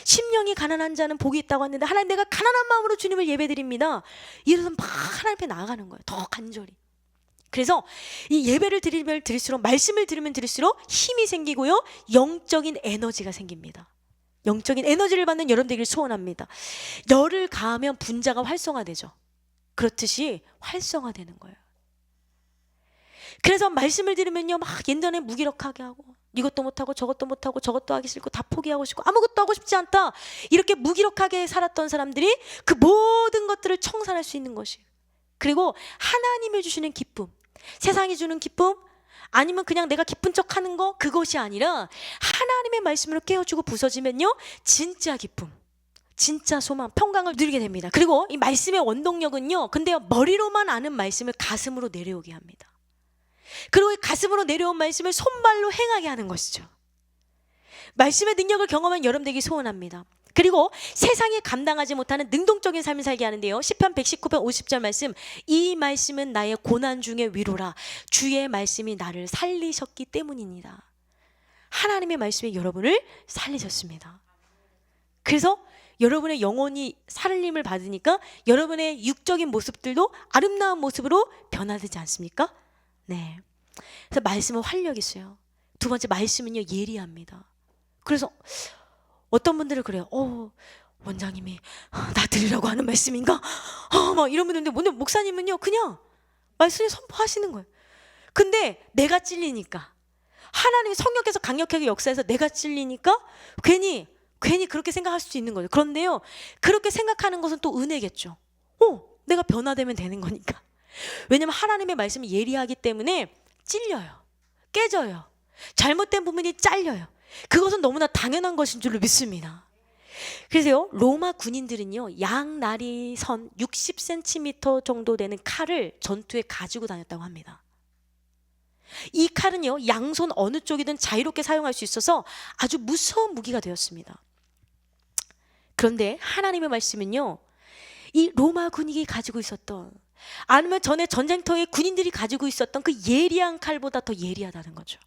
심령이 가난한 자는 복이 있다고 했는데, 하나님 내가 가난한 마음으로 주님을 예배드립니다. 이래서 막 하나님 앞에 나아가는 거예요. 더 간절히. 그래서 이 예배를 드리면 드릴수록, 말씀을 들으면 들을수록 힘이 생기고요, 영적인 에너지가 생깁니다. 영적인 에너지를 받는 여러분 되기를 소원합니다. 열을 가하면 분자가 활성화되죠. 그렇듯이 활성화되는 거예요. 그래서 말씀을 들으면요, 막 옛날에 무기력하게 하고, 이것도 못하고 저것도 못하고 저것도 하기 싫고 다 포기하고 싶고 아무것도 하고 싶지 않다, 이렇게 무기력하게 살았던 사람들이 그 모든 것들을 청산할 수 있는 것이에요. 그리고 하나님이 주시는 기쁨, 세상이 주는 기쁨, 아니면 그냥 내가 기쁜 척 하는 거, 그것이 아니라 하나님의 말씀으로 깨워주고 부서지면요, 진짜 기쁨, 진짜 소망, 평강을 누리게 됩니다. 그리고 이 말씀의 원동력은요, 근데요, 머리로만 아는 말씀을 가슴으로 내려오게 합니다. 그리고 이 가슴으로 내려온 말씀을 손발로 행하게 하는 것이죠. 말씀의 능력을 경험한 여러분 되기 소원합니다. 그리고 세상이 감당하지 못하는 능동적인 삶을 살게 하는데요, 시편 119편 50절 말씀, 이 말씀은 나의 고난 중에 위로라, 주의 말씀이 나를 살리셨기 때문입니다. 하나님의 말씀이 여러분을 살리셨습니다. 그래서 여러분의 영혼이 살림을 받으니까 여러분의 육적인 모습들도 아름다운 모습으로 변화되지 않습니까? 네. 그래서 말씀은 활력이 있어요. 두 번째, 말씀은요, 예리합니다. 그래서 어떤 분들은 그래요. 원장님이 나 들으라고 하는 말씀인가? 막 이런 분들인데, 오늘 목사님은요, 그냥 말씀을 선포하시는 거예요. 근데 내가 찔리니까, 하나님의 성령께서 강력하게 역사해서 내가 찔리니까 괜히 그렇게 생각할 수도 있는 거죠. 그런데요, 그렇게 생각하는 것은 또 은혜겠죠. 내가 변화되면 되는 거니까. 왜냐면 하나님의 말씀이 예리하기 때문에 찔려요, 깨져요, 잘못된 부분이 잘려요. 그것은 너무나 당연한 것인 줄로 믿습니다. 그래서요, 로마 군인들은요, 양날이 선 60cm 정도 되는 칼을 전투에 가지고 다녔다고 합니다. 이 칼은요, 양손 어느 쪽이든 자유롭게 사용할 수 있어서 아주 무서운 무기가 되었습니다. 그런데 하나님의 말씀은요, 이 로마 군인이 가지고 있었던, 아니면 전에 전쟁터에 군인들이 가지고 있었던 그 예리한 칼보다 더 예리하다는 거죠.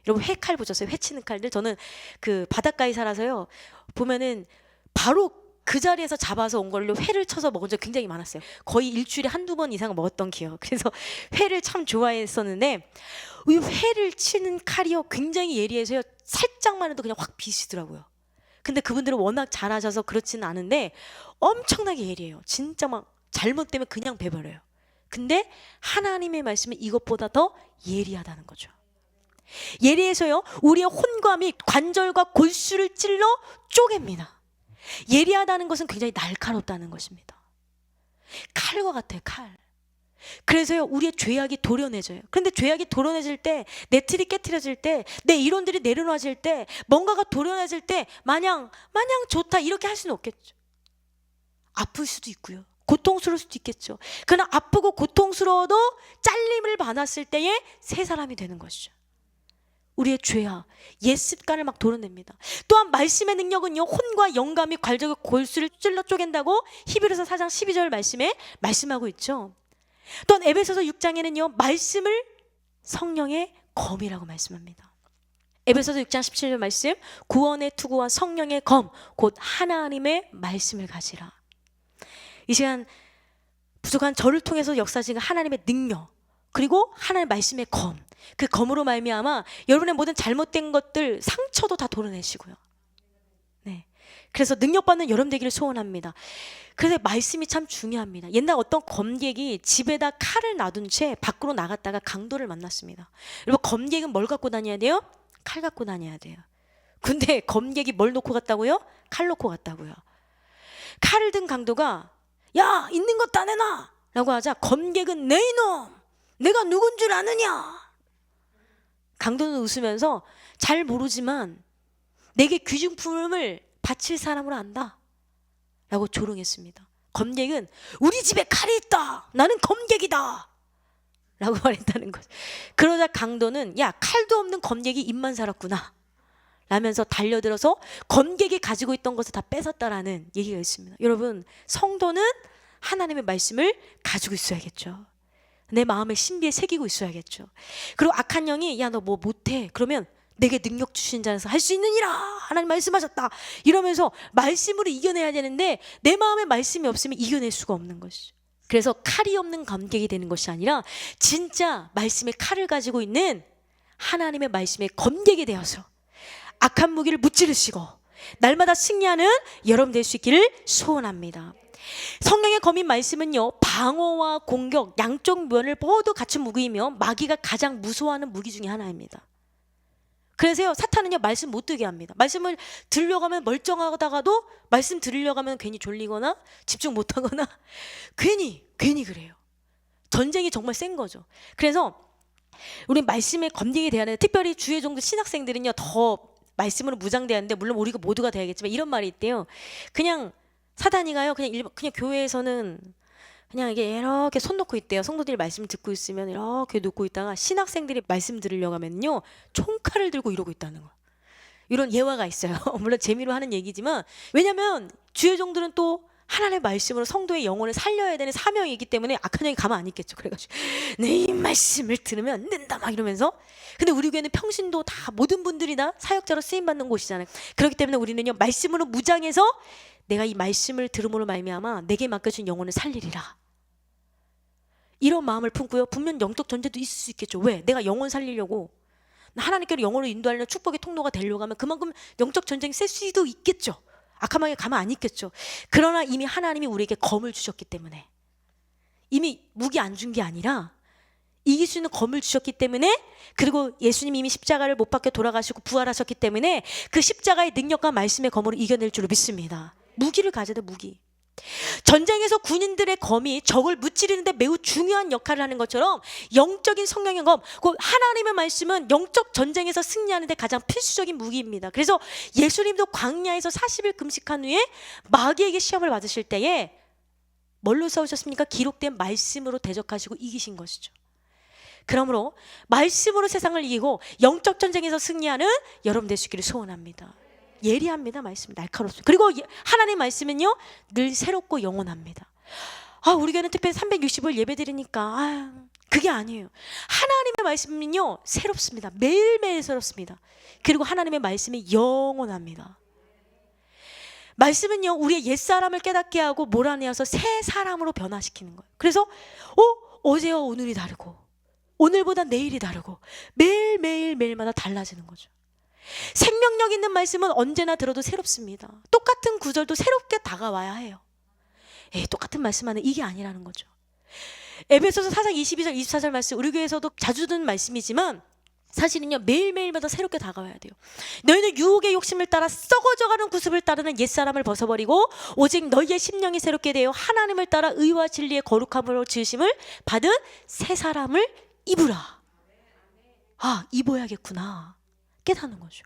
여러분 회칼 보셨어요? 회치는 칼들. 저는 그 바닷가에 살아서요, 보면은 바로 그 자리에서 잡아서 온 걸로 회를 쳐서 먹은 적 굉장히 많았어요. 거의 일주일에 한두 번 이상 먹었던 기억. 그래서 회를 참 좋아했었는데, 이 회를 치는 칼이요 굉장히 예리해서요 살짝만 해도 그냥 확 비시더라고요. 근데 그분들은 워낙 잘하셔서 그렇지는 않은데 엄청나게 예리해요. 진짜 막 잘못되면 그냥 베버려요. 근데 하나님의 말씀은 이것보다 더 예리하다는 거죠. 예리해서요 우리의 혼과 및 관절과 골수를 찔러 쪼갭니다. 예리하다는 것은 굉장히 날카롭다는 것입니다. 칼과 같아요, 칼. 그래서요 우리의 죄악이 도려내져요. 그런데 죄악이 도려내질 때, 내 틀이 깨트려질 때, 내 이론들이 내려놔질 때, 뭔가가 도려내질 때 마냥 좋다 이렇게 할 수는 없겠죠. 아플 수도 있고요, 고통스러울 수도 있겠죠. 그러나 아프고 고통스러워도 잘림을 받았을 때에 새 사람이 되는 것이죠. 우리의 죄악, 옛 습관을 막 도려냅니다. 또한 말씀의 능력은요 혼과 영감이 관절과 골수를 찔러 쪼갠다고 히브리서 4장 12절 말씀에 말씀하고 있죠. 또한 에베소서 6장에는요 말씀을 성령의 검이라고 말씀합니다. 에베소서 6장 17절 말씀, 구원의 투구와 성령의 검 곧 하나님의 말씀을 가지라. 이 시간 부족한 저를 통해서 역사하시는 하나님의 능력, 그리고 하나님의 말씀의 검, 그 검으로 말미암아 여러분의 모든 잘못된 것들, 상처도 다 도려내시고요. 네, 그래서 능력받는 여러분 되기를 소원합니다. 그래서 말씀이 참 중요합니다. 옛날 어떤 검객이 집에다 칼을 놔둔 채 밖으로 나갔다가 강도를 만났습니다. 여러분 검객은 뭘 갖고 다녀야 돼요? 칼 갖고 다녀야 돼요. 근데 검객이 뭘 놓고 갔다고요? 칼 놓고 갔다고요. 칼을 든 강도가 야 있는 것 다 내놔 라고 하자 검객은 내 이놈 내가 누군 줄 아느냐. 강도는 웃으면서 잘 모르지만 내게 귀중품을 바칠 사람으로 안다 라고 조롱했습니다. 검객은 우리 집에 칼이 있다, 나는 검객이다 라고 말했다는 거죠. 그러자 강도는 야 칼도 없는 검객이 입만 살았구나 라면서 달려들어서 검객이 가지고 있던 것을 다 뺏었다라는 얘기가 있습니다. 여러분, 성도는 하나님의 말씀을 가지고 있어야겠죠. 내 마음을 신비에 새기고 있어야겠죠. 그리고 악한 영이 야 너 뭐 못해 그러면 내게 능력 주신 자에서 할 수 있느니라 하나님 말씀하셨다 이러면서 말씀으로 이겨내야 되는데 내 마음에 말씀이 없으면 이겨낼 수가 없는 것이죠. 그래서 칼이 없는 검객이 되는 것이 아니라 진짜 말씀의 칼을 가지고 있는 하나님의 말씀의 검객이 되어서 악한 무기를 무찌르시고 날마다 승리하는 여러분 될 수 있기를 소원합니다. 성령의 검인 말씀은요 방어와 공격 양쪽 면을 모두 갖춘 무기이며 마귀가 가장 무서워하는 무기 중에 하나입니다. 그래서요 사탄은요 말씀 못 듣게 합니다. 말씀을 들으려고 하면 멀쩡하다가도 말씀 들으려고 하면 괜히 졸리거나 집중 못하거나 괜히 그래요. 전쟁이 정말 센 거죠. 그래서 우리 말씀의 검객이 돼야 되는데 특별히 주의 종도 신학생들은요 더 말씀으로 무장돼야 하는데 물론 우리가 모두가 돼야겠지만 이런 말이 있대요. 그냥 사단이가요 그냥 교회에서는 그냥 이게 이렇게 손 놓고 있대요. 성도들이 말씀을 듣고 있으면 이렇게 놓고 있다가 신학생들이 말씀 들으려고 하면요 총칼을 들고 이러고 있다는 거. 이런 예화가 있어요. 물론 재미로 하는 얘기지만 왜냐면 주의 종들은 또 하나님의 말씀으로 성도의 영혼을 살려야 되는 사명이 있기 때문에 악한 영이 가만 안 있겠죠. 그래가지고 내 이 말씀을 들으면 안 된다 막 이러면서. 근데 우리 교회는 평신도 다 모든 분들이 다 사역자로 쓰임받는 곳이잖아요. 그렇기 때문에 우리는요 말씀으로 무장해서 내가 이 말씀을 들음으로 말미암아 내게 맡겨진 영혼을 살리리라 이런 마음을 품고요. 분명 영적 전쟁도 있을 수 있겠죠. 왜? 내가 영혼 살리려고 하나님께로 영혼을 인도하려는 축복의 통로가 되려고 하면 그만큼 영적 전쟁이 셀 수도 있겠죠. 악한 마음에 가만 안 있겠죠. 그러나 이미 하나님이 우리에게 검을 주셨기 때문에 이미 무기 안 준 게 아니라 이길 수 있는 검을 주셨기 때문에 그리고 예수님이 이미 십자가를 못 박혀 돌아가시고 부활하셨기 때문에 그 십자가의 능력과 말씀의 검으로 이겨낼 줄로 믿습니다. 무기를 가져야 돼. 무기. 전쟁에서 군인들의 검이 적을 무찌르는데 매우 중요한 역할을 하는 것처럼 영적인 성령의 검, 그 하나님의 말씀은 영적 전쟁에서 승리하는 데 가장 필수적인 무기입니다. 그래서 예수님도 광야에서 40일 금식한 후에 마귀에게 시험을 받으실 때에 뭘로 싸우셨습니까? 기록된 말씀으로 대적하시고 이기신 것이죠. 그러므로 말씀으로 세상을 이기고 영적 전쟁에서 승리하는 여러분 될 수 있기를 소원합니다. 예리합니다. 말씀 날카롭습니다. 그리고 하나님의 말씀은요 늘 새롭고 영원합니다. 우리 교회는 특별히 365일 예배 드리니까 그게 아니에요. 하나님의 말씀은요 새롭습니다. 매일매일 새롭습니다. 그리고 하나님의 말씀이 영원합니다. 말씀은요 우리의 옛사람을 깨닫게 하고 몰아내어서 새 사람으로 변화시키는 거예요. 그래서 어제와 오늘이 다르고 오늘보다 내일이 다르고 매일마다 달라지는 거죠. 생명력 있는 말씀은 언제나 들어도 새롭습니다. 똑같은 구절도 새롭게 다가와야 해요. 똑같은 말씀 하는 이게 아니라는 거죠. 에베소서 4장 22절 24절 말씀, 우리 교회에서도 자주 듣는 말씀이지만 사실은요, 매일마다 새롭게 다가와야 돼요. 너희는 유혹의 욕심을 따라 썩어져가는 구습을 따르는 옛사람을 벗어버리고 오직 너희의 심령이 새롭게 되어 하나님을 따라 의와 진리의 거룩함으로 지으심을 받은 새 사람을 입으라. 입어야겠구나 깨닫는 거죠.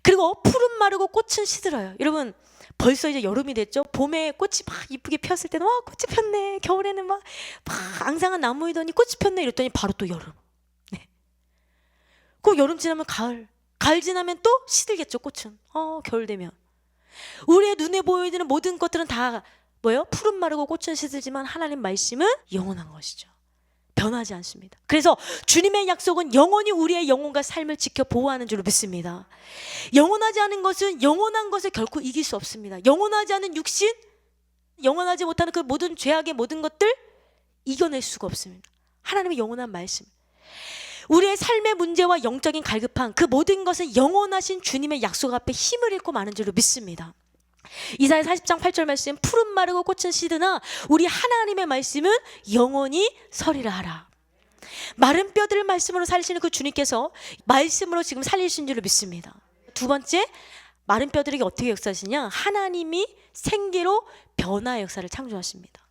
그리고 풀은 마르고 꽃은 시들어요. 여러분, 벌써 이제 여름이 됐죠. 봄에 꽃이 막 이쁘게 폈을 때는 와, 꽃이 폈네. 겨울에는 막 앙상한 나무이더니 꽃이 폈네 이랬더니 바로 또 여름. 그 여름 지나면 가을 지나면 또 시들겠죠. 꽃은 겨울 되면. 우리의 눈에 보이는 모든 것들은 다 뭐예요? 풀은 마르고 꽃은 시들지만 하나님 말씀은 영원한 것이죠. 변하지 않습니다. 그래서 주님의 약속은 영원히 우리의 영혼과 삶을 지켜 보호하는 줄로 믿습니다. 영원하지 않은 것은 영원한 것을 결코 이길 수 없습니다. 영원하지 않은 육신, 영원하지 못하는 그 모든 죄악의 모든 것들 이겨낼 수가 없습니다. 하나님의 영원한 말씀, 우리의 삶의 문제와 영적인 갈급함, 그 모든 것은 영원하신 주님의 약속 앞에 힘을 잃고 마는 줄로 믿습니다. 이사야 40장 8절 말씀, 푸른 마르고 꽃은 시드나 우리 하나님의 말씀은 영원히 서리라 하라. 마른 뼈들을 말씀으로 살리시는 그 주님께서 말씀으로 지금 살리신 줄로 믿습니다. 두 번째, 마른 뼈들에게 어떻게 역사하시냐? 하나님이 생기로 변화의 역사를 창조하십니다.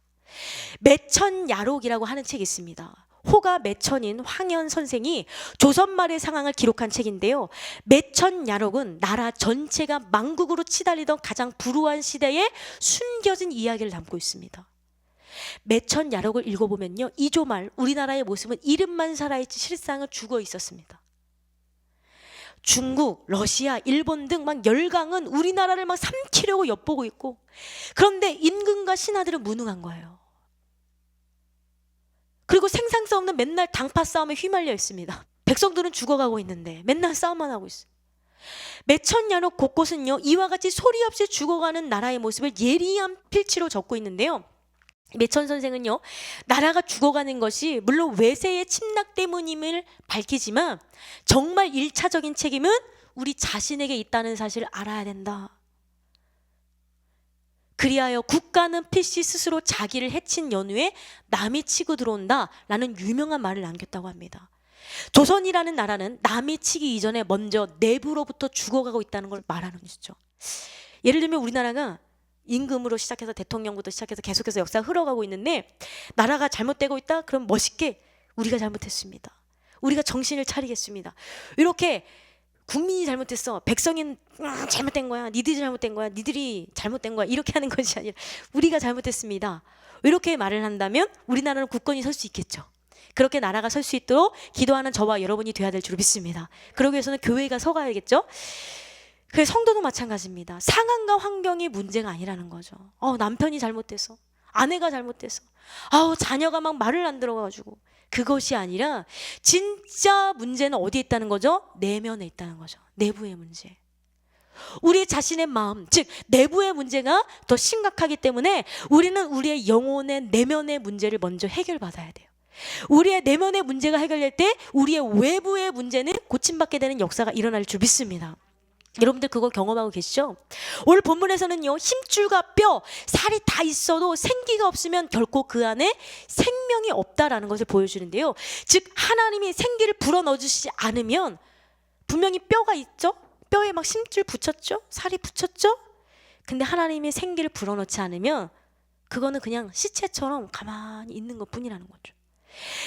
매천야록이라고 하는 책이 있습니다. 호가 매천인 황현 선생이 조선 말의 상황을 기록한 책인데요, 매천야록은 나라 전체가 망국으로 치달리던 가장 불우한 시대에 숨겨진 이야기를 담고 있습니다. 매천야록을 읽어보면요, 이조말 우리나라의 모습은 이름만 살아있지 실상은 죽어 있었습니다. 중국, 러시아, 일본 등 막 열강은 우리나라를 막 삼키려고 엿보고 있고, 그런데 임금과 신하들은 무능한 거예요. 그리고 생산성 없는 맨날 당파 싸움에 휘말려 있습니다. 백성들은 죽어가고 있는데 맨날 싸움만 하고 있어요. 매천야록 곳곳은요, 이와 같이 소리 없이 죽어가는 나라의 모습을 예리한 필치로 적고 있는데요, 매천 선생은요, 나라가 죽어가는 것이 물론 외세의 침략 때문임을 밝히지만 정말 1차적인 책임은 우리 자신에게 있다는 사실을 알아야 된다. 그리하여 국가는 필시 스스로 자기를 해친 연후에 남이 치고 들어온다 라는 유명한 말을 남겼다고 합니다. 조선이라는 나라는 남이 치기 이전에 먼저 내부로부터 죽어가고 있다는 걸 말하는 것이죠. 예를 들면 우리나라가 임금으로 시작해서 대통령부터 시작해서 계속해서 역사가 흘러가고 있는데, 나라가 잘못되고 있다? 그럼 멋있게 우리가 잘못했습니다, 우리가 정신을 차리겠습니다, 이렇게 국민이 잘못했어, 백성인 잘못된 거야, 니들이 잘못된 거야, 니들이 잘못된 거야, 이렇게 하는 것이 아니라 우리가 잘못했습니다, 이렇게 말을 한다면 우리나라는 굳건히 설 수 있겠죠. 그렇게 나라가 설 수 있도록 기도하는 저와 여러분이 돼야 될 줄 믿습니다. 그러기 위해서는 교회가 서가야겠죠. 그 성도도 마찬가지입니다. 상황과 환경이 문제가 아니라는 거죠. 남편이 잘못돼서, 아내가 잘못돼서, 자녀가 막 말을 안 들어가지고, 그것이 아니라 진짜 문제는 어디에 있다는 거죠? 내면에 있다는 거죠. 내부의 문제. 우리 자신의 마음, 즉 내부의 문제가 더 심각하기 때문에 우리는 우리의 영혼의 내면의 문제를 먼저 해결받아야 돼요. 우리의 내면의 문제가 해결될 때 우리의 외부의 문제는 고침받게 되는 역사가 일어날 줄 믿습니다. 여러분들 그거 경험하고 계시죠? 오늘 본문에서는요, 힘줄과 뼈, 살이 다 있어도 생기가 없으면 결코 그 안에 생명이 없다라는 것을 보여주는데요, 즉 하나님이 생기를 불어넣어주시지 않으면, 분명히 뼈가 있죠? 뼈에 막 힘줄 붙였죠? 살이 붙였죠? 근데 하나님이 생기를 불어넣지 않으면 그거는 그냥 시체처럼 가만히 있는 것 뿐이라는 거죠.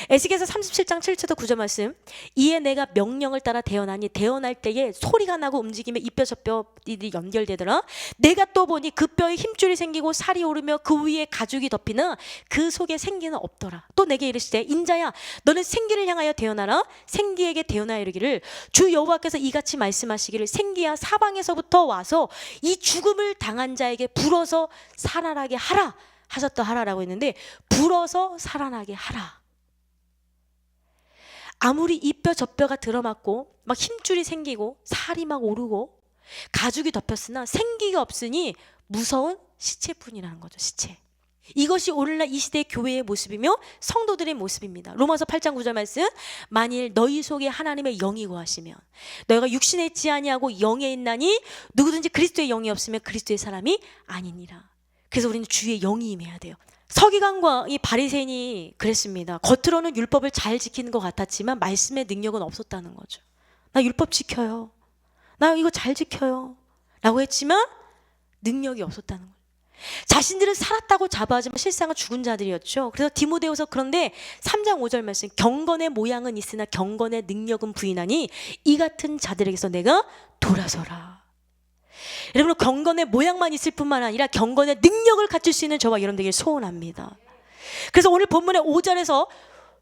에스겔서 37장 7절도 9절 말씀, 이에 내가 명령을 따라 대언하니 대언할 때에 소리가 나고 움직이며 이 뼈 저 뼈들이 연결되더라. 내가 또 보니 그 뼈에 힘줄이 생기고 살이 오르며 그 위에 가죽이 덮이나 그 속에 생기는 없더라. 또 내게 이르시되 인자야, 너는 생기를 향하여 대언하라. 생기에게 대언하여 이르기를 주 여호와께서 이같이 말씀하시기를 생기야, 사방에서부터 와서 이 죽음을 당한 자에게 불어서 살아나게 하라 하셨다 하라라고 했는데, 불어서 살아나게 하라. 아무리 이 뼈 저 뼈가 들어맞고 막 힘줄이 생기고 살이 막 오르고 가죽이 덮였으나 생기가 없으니 무서운 시체뿐이라는 거죠. 시체. 이것이 오늘날 이 시대의 교회의 모습이며 성도들의 모습입니다. 로마서 8장 9절 말씀, 만일 너희 속에 하나님의 영이 거하시면 너희가 육신에 있지 아니하고 영에 있나니 누구든지 그리스도의 영이 없으면 그리스도의 사람이 아니니라. 그래서 우리는 주의 영이 임해야 돼요. 서기관과 이 바리새인이 그랬습니다. 겉으로는 율법을 잘 지키는 것 같았지만 말씀의 능력은 없었다는 거죠. 나 율법 지켜요, 나 이거 잘 지켜요 라고 했지만 능력이 없었다는 거예요. 자신들은 살았다고 자부하지만 실상은 죽은 자들이었죠. 그래서 디모데후서 그런데 3장 5절 말씀, 경건의 모양은 있으나 경건의 능력은 부인하니 이 같은 자들에게서 내가 돌아서라. 여러분, 경건의 모양만 있을 뿐만 아니라 경건의 능력을 갖출 수 있는 저와 여러분들에게 소원합니다. 그래서 오늘 본문의 5절에서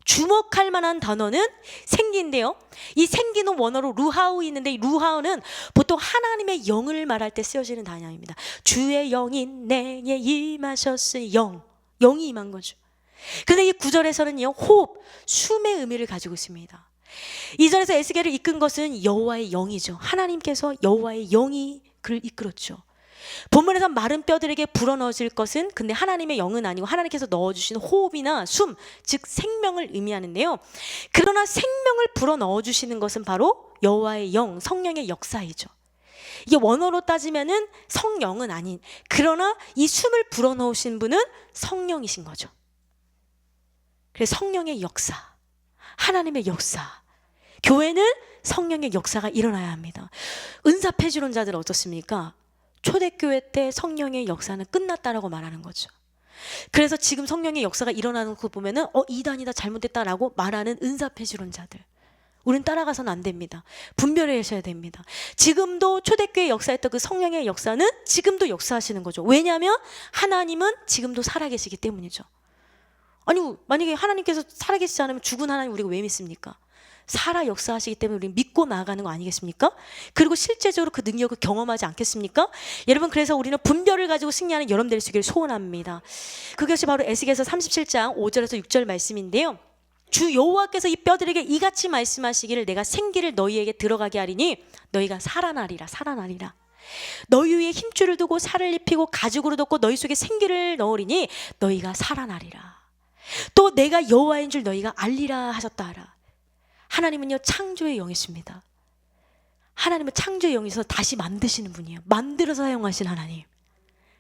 주목할 만한 단어는 생기인데요, 이 생기는 원어로 루하우 있는데, 이 루하우는 보통 하나님의 영을 말할 때 쓰여지는 단어입니다. 주의 영이 내게 임하셨으니, 영이 임한 거죠. 그런데 이 9절에서는요, 호흡, 숨의 의미를 가지고 있습니다. 2절에서 에스겔을 이끈 것은 여호와의 영이죠. 하나님께서 여호와의 영이 그를 이끌었죠. 본문에서 마른 뼈들에게 불어넣어질 것은 근데 하나님의 영은 아니고 하나님께서 넣어주신 호흡이나 숨, 즉 생명을 의미하는데요, 그러나 생명을 불어넣어주시는 것은 바로 여호와의 영, 성령의 역사이죠. 이게 원어로 따지면은 성령은 아닌, 그러나 이 숨을 불어넣으신 분은 성령이신 거죠. 그래서 성령의 역사, 하나님의 역사, 교회는 성령의 역사가 일어나야 합니다. 은사 폐지론자들은 어떻습니까? 초대교회 때 성령의 역사는 끝났다라고 말하는 거죠. 그래서 지금 성령의 역사가 일어나는 거 보면은 이단이다, 잘못됐다라고 말하는 은사 폐지론자들, 우린 따라가서는 안 됩니다. 분별해 하셔야 됩니다. 지금도 초대교회 역사했던 그 성령의 역사는 지금도 역사하시는 거죠. 왜냐하면 하나님은 지금도 살아계시기 때문이죠. 아니, 만약에 하나님께서 살아계시지 않으면 죽은 하나님 우리가 왜 믿습니까? 살아 역사하시기 때문에 우리는 믿고 나아가는 거 아니겠습니까? 그리고 실제적으로 그 능력을 경험하지 않겠습니까? 여러분, 그래서 우리는 분별을 가지고 승리하는 여러분 될 수 있기를 소원합니다. 그것이 바로 에스겔서 37장 5절에서 6절 말씀인데요, 주 여호와께서 이 뼈들에게 이같이 말씀하시기를 내가 생기를 너희에게 들어가게 하리니 너희가 살아나리라. 살아나리라. 너희 위에 힘줄을 두고 살을 입히고 가죽으로 덮고 너희 속에 생기를 넣으리니 너희가 살아나리라. 또 내가 여호와인 줄 너희가 알리라 하셨다 하라. 하나님은요, 창조의 영이십니다. 하나님은 창조의 영이서 다시 만드시는 분이에요. 만들어서 사용하신 하나님,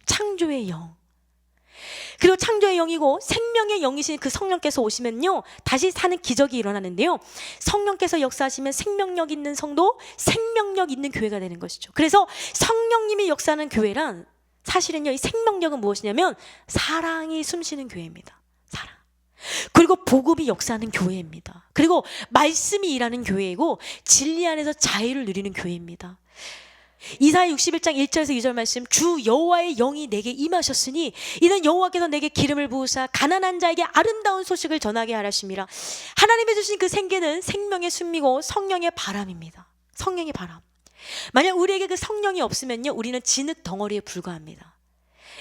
창조의 영. 그리고 창조의 영이고 생명의 영이신 그 성령께서 오시면요, 다시 사는 기적이 일어나는데요, 성령께서 역사하시면 생명력 있는 성도, 생명력 있는 교회가 되는 것이죠. 그래서 성령님이 역사하는 교회란 사실은요, 이 생명력은 무엇이냐면 사랑이 숨쉬는 교회입니다. 사랑. 그리고 복음이 역사하는 교회입니다. 그리고 말씀이 일하는 교회이고 진리 안에서 자유를 누리는 교회입니다. 이사야 61장 1절에서 2절 말씀, 주 여호와의 영이 내게 임하셨으니 이는 여호와께서 내게 기름을 부으사 가난한 자에게 아름다운 소식을 전하게 하라심이라. 하나님이 주신 그 생기는 생명의 숨이고 성령의 바람입니다. 성령의 바람. 만약 우리에게 그 성령이 없으면요, 우리는 진흙 덩어리에 불과합니다.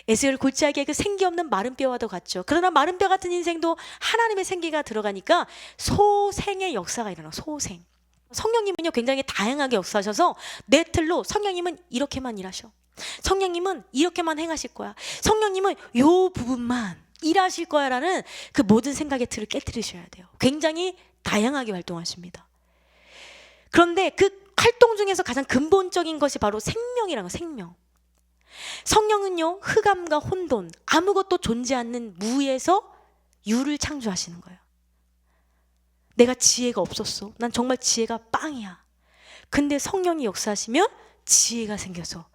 에스겔 골짜기에 그 생기 없는 마른 뼈와도 같죠. 그러나 마른 뼈 같은 인생도 하나님의 생기가 들어가니까 소생의 역사가 일어나. 소생. 성령님은요, 굉장히 다양하게 역사하셔서 내 틀로 성령님은 이렇게만 일하셔, 성령님은 이렇게만 행하실 거야, 성령님은 요 부분만 일하실 거야 라는 그 모든 생각의 틀을 깨뜨리셔야 돼요. 굉장히 다양하게 활동하십니다. 그런데 그 활동 중에서 가장 근본적인 것이 바로 생명이라는 거예요. 생명. 성령은요, 흑암과 혼돈, 아무것도 존재 않는 무에서 유를 창조하시는 거예요. 내가 지혜가 없었어. 난 정말 지혜가 빵이야. 근데 성령이 역사하시면 지혜가 생겨서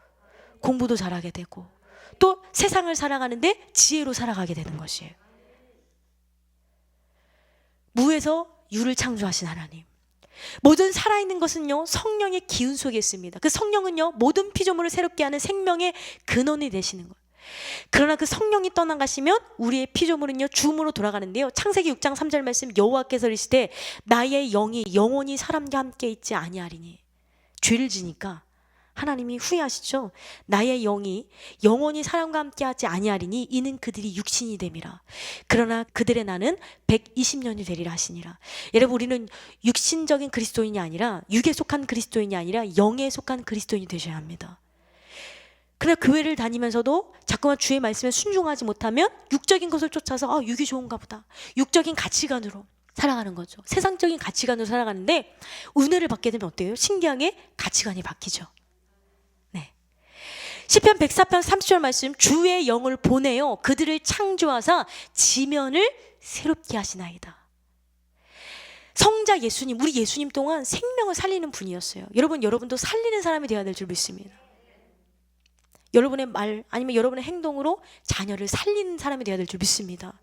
공부도 잘하게 되고 또 세상을 살아가는데 지혜로 살아가게 되는 것이에요. 무에서 유를 창조하신 하나님. 모든 살아있는 것은요, 성령의 기운 속에 있습니다. 그 성령은요, 모든 피조물을 새롭게 하는 생명의 근원이 되시는 거예요. 그러나 그 성령이 떠나가시면 우리의 피조물은요, 죽음으로 돌아가는데요, 창세기 6장 3절 말씀, 여호와께서 이르시되 나의 영이 영원히 사람과 함께 있지 아니하리니. 죄를 지니까 하나님이 후회하시죠. 나의 영이 영원히 사람과 함께 하지 아니하리니 이는 그들이 육신이 됨이라. 그러나 그들의 나는 120년이 되리라 하시니라. 여러분, 우리는 육신적인 그리스도인이 아니라, 육에 속한 그리스도인이 아니라 영에 속한 그리스도인이 되셔야 합니다. 그러나 교회를 다니면서도 자꾸만 주의 말씀에 순종하지 못하면 육적인 것을 쫓아서 육이 좋은가 보다, 육적인 가치관으로 살아가는 거죠. 세상적인 가치관으로 살아가는데 은혜를 받게 되면 어때요? 신기하게 가치관이 바뀌죠. 네. 시편 104편 30절 말씀, 주의 영을 보내어 그들을 창조하사 지면을 새롭게 하시나이다. 성자 예수님, 우리 예수님 동안 생명을 살리는 분이었어요. 여러분도 살리는 사람이 되어야 될 줄 믿습니다. 여러분의 말 아니면 여러분의 행동으로 자녀를 살리는 사람이 되어야 될 줄 믿습니다.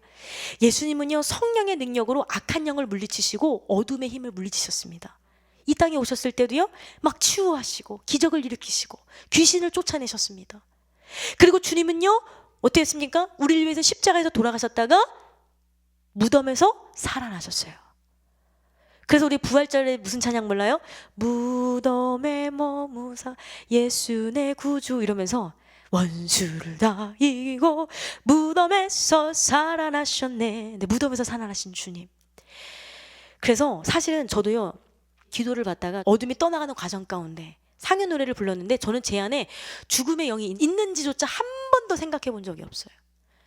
예수님은요, 성령의 능력으로 악한 영을 물리치시고 어둠의 힘을 물리치셨습니다. 이 땅에 오셨을 때도요, 막 치유하시고 기적을 일으키시고 귀신을 쫓아내셨습니다. 그리고 주님은요, 어떻게 했습니까? 우리를 위해서 십자가에서 돌아가셨다가 무덤에서 살아나셨어요. 그래서 우리 부활절에 무슨 찬양 몰라요? 무덤에 머무사 예수 내 구주, 이러면서 원수를 다 이기고 무덤에서 살아나셨네. 네, 무덤에서 살아나신 주님. 그래서 사실은 저도요, 기도를 받다가 어둠이 떠나가는 과정 가운데 상여 노래를 불렀는데 저는 제 안에 죽음의 영이 있는지조차 한 번도 생각해 본 적이 없어요.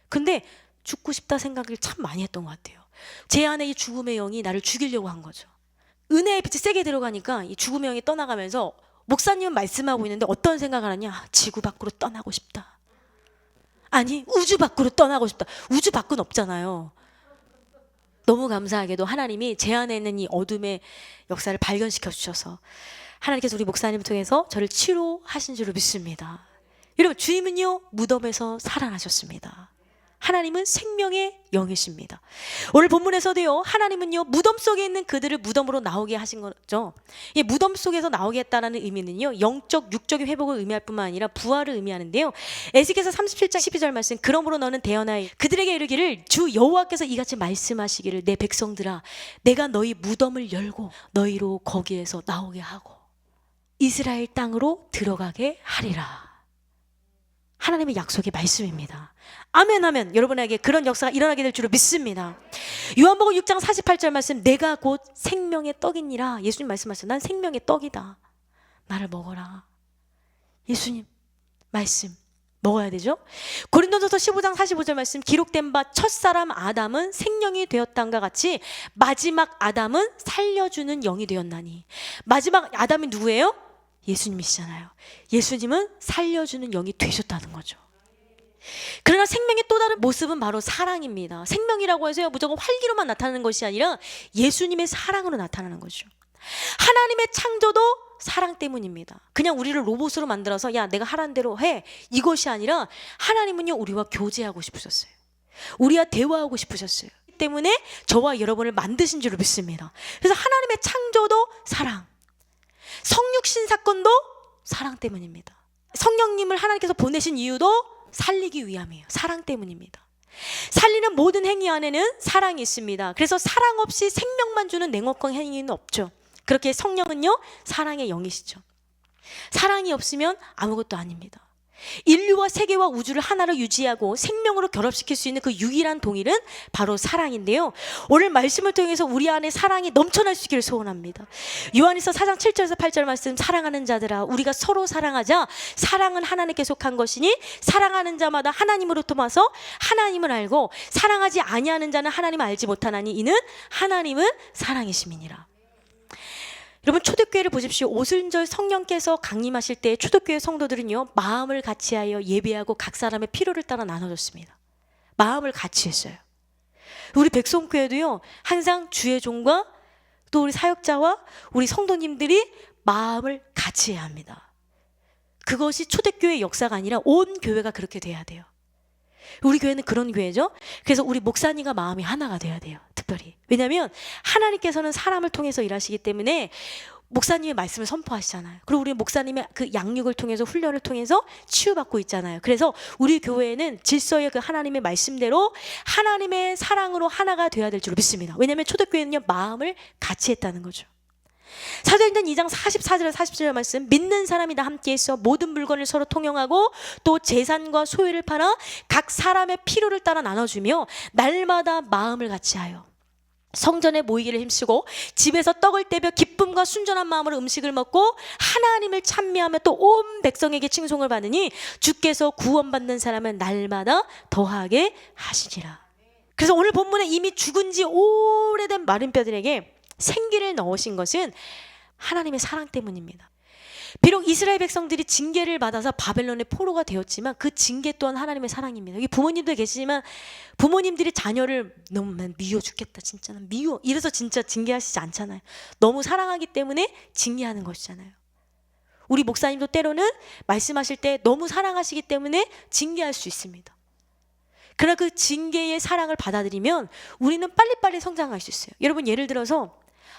근데 죽고 싶다 생각을 참 많이 했던 것 같아요. 제 안에 이 죽음의 영이 나를 죽이려고 한 거죠. 은혜의 빛이 세게 들어가니까 이 죽음의 영이 떠나가면서 목사님은 말씀하고 있는데 어떤 생각을 하냐? 지구 밖으로 떠나고 싶다. 아니, 우주 밖으로 떠나고 싶다. 우주 밖은 없잖아요. 너무 감사하게도 하나님이 제 안에 있는 이 어둠의 역사를 발견시켜 주셔서 하나님께서 우리 목사님을 통해서 저를 치료하신 줄로 믿습니다. 여러분, 주님은요, 무덤에서 살아나셨습니다. 하나님은 생명의 영이십니다. 오늘 본문에서도요, 하나님은요, 무덤 속에 있는 그들을 무덤으로 나오게 하신 거죠. 이 무덤 속에서 나오게 했다는 의미는요, 영적, 육적인 회복을 의미할 뿐만 아니라 부활을 의미하는데요. 에스겔서 37장 12절 말씀, 그러므로 너는 대언하여 그들에게 이르기를 주 여호와께서 이같이 말씀하시기를 내 백성들아, 내가 너희 무덤을 열고 너희로 거기에서 나오게 하고 이스라엘 땅으로 들어가게 하리라. 하나님의 약속의 말씀입니다. 아멘 하면 여러분에게 그런 역사가 일어나게 될 줄로 믿습니다. 요한복음 6장 48절 말씀, 내가 곧 생명의 떡이니라. 예수님 말씀하셨어요. 난 생명의 떡이다. 나를 먹어라. 예수님 말씀 먹어야 되죠. 고린도전서 15장 45절 말씀, 기록된 바 첫사람 아담은 생명이 되었단가 같이 마지막 아담은 살려주는 영이 되었나니. 마지막 아담이 누구예요? 예수님이시잖아요. 예수님은 살려주는 영이 되셨다는 거죠. 그러나 생명의 또 다른 모습은 바로 사랑입니다. 생명이라고 해서요, 무조건 활기로만 나타나는 것이 아니라 예수님의 사랑으로 나타나는 거죠. 하나님의 창조도 사랑 때문입니다. 그냥 우리를 로봇으로 만들어서 야, 내가 하라는 대로 해, 이것이 아니라 하나님은요, 우리와 교제하고 싶으셨어요. 우리와 대화하고 싶으셨어요. 때문에 저와 여러분을 만드신 줄로 믿습니다. 그래서 하나님의 창조도 사랑, 성육신 사건도 사랑 때문입니다. 성령님을 하나님께서 보내신 이유도 살리기 위함이에요. 사랑 때문입니다. 살리는 모든 행위 안에는 사랑이 있습니다. 그래서 사랑 없이 생명만 주는 냉혹한 행위는 없죠. 그렇게 성령은요, 사랑의 영이시죠. 사랑이 없으면 아무것도 아닙니다. 인류와 세계와 우주를 하나로 유지하고 생명으로 결합시킬 수 있는 그 유일한 동일은 바로 사랑인데요. 오늘 말씀을 통해서 우리 안에 사랑이 넘쳐날 수 있기를 소원합니다. 요한일서 4장 7절에서 8절 말씀, 사랑하는 자들아, 우리가 서로 사랑하자. 사랑은 하나님께 속한 것이니 사랑하는 자마다 하나님으로부터 와서 하나님을 알고 사랑하지 아니하는 자는 하나님을 알지 못하나니 이는 하나님은 사랑이심이니라. 여러분, 초대교회를 보십시오. 오순절 성령께서 강림하실 때 초대교회 성도들은요, 마음을 같이하여 예배하고 각 사람의 필요를 따라 나눠줬습니다. 마음을 같이 했어요. 우리 백성교회도요, 항상 주의 종과 또 우리 사역자와 우리 성도님들이 마음을 같이 해야 합니다. 그것이 초대교회의 역사가 아니라 온 교회가 그렇게 돼야 돼요. 우리 교회는 그런 교회죠. 그래서 우리 목사님과 마음이 하나가 돼야 돼요. 특별히. 왜냐하면 하나님께서는 사람을 통해서 일하시기 때문에 목사님의 말씀을 선포하시잖아요. 그리고 우리 목사님의 그 양육을 통해서, 훈련을 통해서 치유받고 있잖아요. 그래서 우리 교회는 질서의 그 하나님의 말씀대로 하나님의 사랑으로 하나가 돼야 될 줄 믿습니다. 왜냐하면 초대교회는요, 마음을 같이 했다는 거죠. 사도행전 2장 44절에서 47절 말씀, 믿는 사람이 다 함께해서 모든 물건을 서로 통용하고 또 재산과 소유를 팔아 각 사람의 필요를 따라 나눠주며 날마다 마음을 같이하여 성전에 모이기를 힘쓰고 집에서 떡을 떼며 기쁨과 순전한 마음으로 음식을 먹고 하나님을 찬미하며 또 온 백성에게 칭송을 받으니 주께서 구원받는 사람은 날마다 더하게 하시니라. 그래서 오늘 본문에 이미 죽은 지 오래된 마른 뼈들에게 생기를 넣으신 것은 하나님의 사랑 때문입니다. 비록 이스라엘 백성들이 징계를 받아서 바벨론의 포로가 되었지만 그 징계 또한 하나님의 사랑입니다. 여기 부모님도 계시지만 부모님들이 자녀를 너무 미워 죽겠다, 진짜 난 미워, 이래서 진짜 징계하시지 않잖아요. 너무 사랑하기 때문에 징계하는 것이잖아요. 우리 목사님도 때로는 말씀하실 때 너무 사랑하시기 때문에 징계할 수 있습니다. 그러나 그 징계의 사랑을 받아들이면 우리는 빨리빨리 성장할 수 있어요. 여러분, 예를 들어서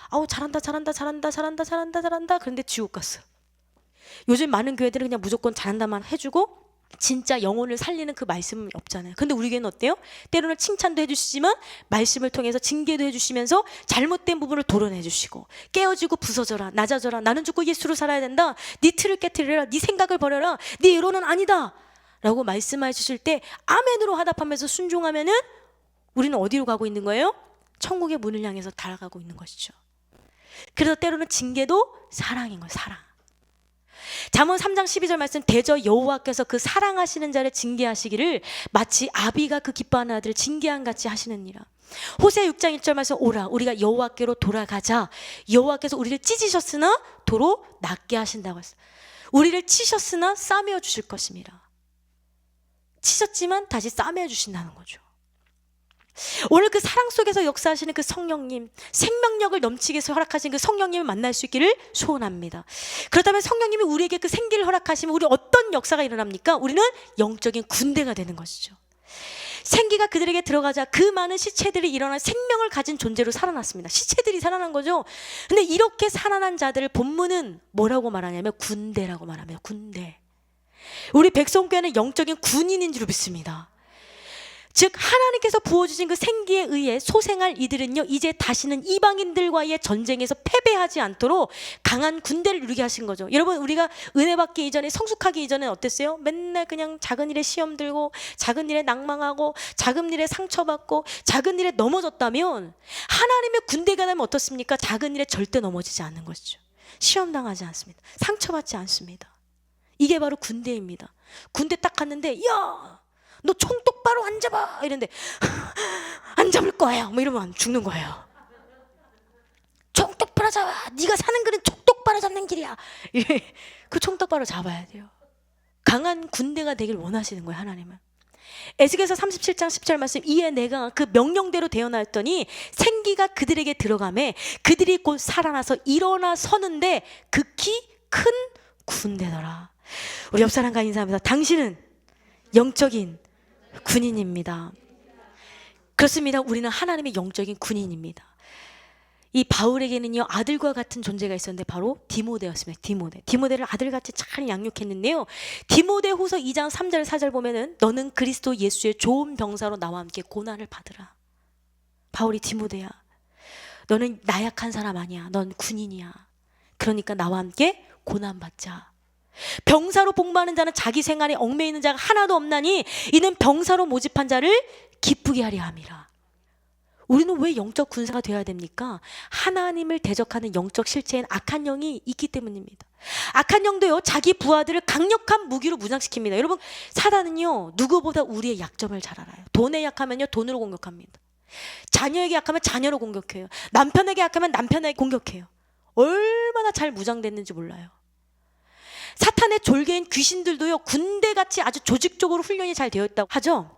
아우 잘한다 그런데 지옥 갔어. 요즘 많은 교회들은 그냥 무조건 잘한다만 해주고 진짜 영혼을 살리는 그 말씀은 없잖아요. 근데 우리 교회는 어때요? 때로는 칭찬도 해주시지만 말씀을 통해서 징계도 해주시면서 잘못된 부분을 도려내 주시고, 깨어지고 부서져라, 낮아져라, 나는 죽고 예수로 살아야 된다, 네 틀을 깨트려라, 네 생각을 버려라, 네 이론은 아니다 라고 말씀해 주실 때 아멘으로 화답하면서 순종하면은 우리는 어디로 가고 있는 거예요? 천국의 문을 향해서 달아가고 있는 것이죠. 그래서 때로는 징계도 사랑인 거예요. 사랑. 잠언 3장 12절 말씀, 대저 여호와께서 그 사랑하시는 자를 징계하시기를 마치 아비가 그 기뻐하는 아들을 징계한 같이 하시느니라. 호세 6장 1절 말씀, 오라 우리가 여호와께로 돌아가자. 여호와께서 우리를 찢으셨으나 도로 낫게 하신다고 했어요. 우리를 치셨으나 싸매어 주실 것입니다. 치셨지만 다시 싸매어 주신다는 거죠. 오늘 그 사랑 속에서 역사하시는 그 성령님, 생명력을 넘치게 해서 허락하신 그 성령님을 만날 수 있기를 소원합니다. 그렇다면 성령님이 우리에게 그 생기를 허락하시면 우리 어떤 역사가 일어납니까? 우리는 영적인 군대가 되는 것이죠. 생기가 그들에게 들어가자 그 많은 시체들이 일어나 생명을 가진 존재로 살아났습니다. 시체들이 살아난 거죠. 근데 이렇게 살아난 자들을 본문은 뭐라고 말하냐면 군대라고 말하며, 군대. 우리 백성교회는 영적인 군인인 줄 믿습니다. 즉 하나님께서 부어주신 그 생기에 의해 소생할 이들은요, 이제 다시는 이방인들과의 전쟁에서 패배하지 않도록 강한 군대를 이루게 하신 거죠. 여러분, 우리가 은혜 받기 이전에, 성숙하기 이전에 어땠어요? 맨날 그냥 작은 일에 시험 들고, 작은 일에 낭망하고, 작은 일에 상처받고, 작은 일에 넘어졌다면 하나님의 군대가 되면 어떻습니까? 작은 일에 절대 넘어지지 않는 것이죠. 시험 당하지 않습니다. 상처받지 않습니다. 이게 바로 군대입니다. 군대 딱 갔는데, 야! 너 총 똑바로 안 잡아 이랬는데 안 잡을 거예요 뭐 이러면 죽는 거예요. 총 똑바로 잡아, 네가 사는 길은 총 똑바로 잡는 길이야. 그 총 똑바로 잡아야 돼요. 강한 군대가 되길 원하시는 거예요, 하나님은. 에스겔서 37장 10절 말씀, 이에 내가 그 명령대로 되어나왔더니 생기가 그들에게 들어가매 그들이 곧 살아나서 일어나 서는데 극히 큰 군대더라. 우리 옆 사람과 인사합니다. 당신은 영적인 군인입니다. 그렇습니다. 우리는 하나님의 영적인 군인입니다. 이 바울에게는요, 아들과 같은 존재가 있었는데 바로 디모데였습니다. 디모데를 아들같이 잘 양육했는데요, 디모데후서 2장 3절 4절 보면은 너는 그리스도 예수의 좋은 병사로 나와 함께 고난을 받으라. 바울이 디모데야, 너는 나약한 사람 아니야. 넌 군인이야. 그러니까 나와 함께 고난 받자. 병사로 복무하는 자는 자기 생활에 얽매이는 자가 하나도 없나니 이는 병사로 모집한 자를 기쁘게 하려 함이라. 우리는 왜 영적 군사가 되어야 됩니까? 하나님을 대적하는 영적 실체인 악한 영이 있기 때문입니다. 악한 영도요, 자기 부하들을 강력한 무기로 무장시킵니다. 여러분, 사단은요, 누구보다 우리의 약점을 잘 알아요. 돈에 약하면요, 돈으로 공격합니다. 자녀에게 약하면 자녀로 공격해요. 남편에게 약하면 남편에게 공격해요. 얼마나 잘 무장됐는지 몰라요. 사탄의 졸개인 귀신들도요, 군대같이 아주 조직적으로 훈련이 잘 되어 있다고 하죠.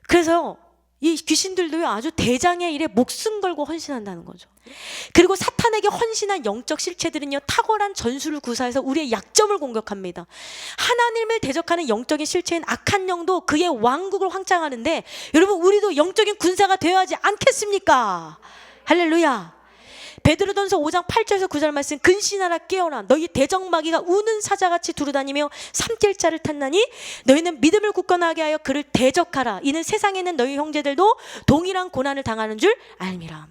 그래서 이 귀신들도요, 아주 대장의 일에 목숨 걸고 헌신한다는 거죠. 그리고 사탄에게 헌신한 영적 실체들은요, 탁월한 전술을 구사해서 우리의 약점을 공격합니다. 하나님을 대적하는 영적인 실체인 악한 영도 그의 왕국을 확장하는데, 여러분, 우리도 영적인 군사가 되어야 하지 않겠습니까? 할렐루야. 베드로전서 5장 8절에서 9절 말씀, 근신하라 깨어라 너희 대적마귀가 우는 사자같이 두루다니며 삼킬 자를 탔나니 너희는 믿음을 굳건하게 하여 그를 대적하라. 이는 세상에 있는 너희 형제들도 동일한 고난을 당하는 줄 알미라.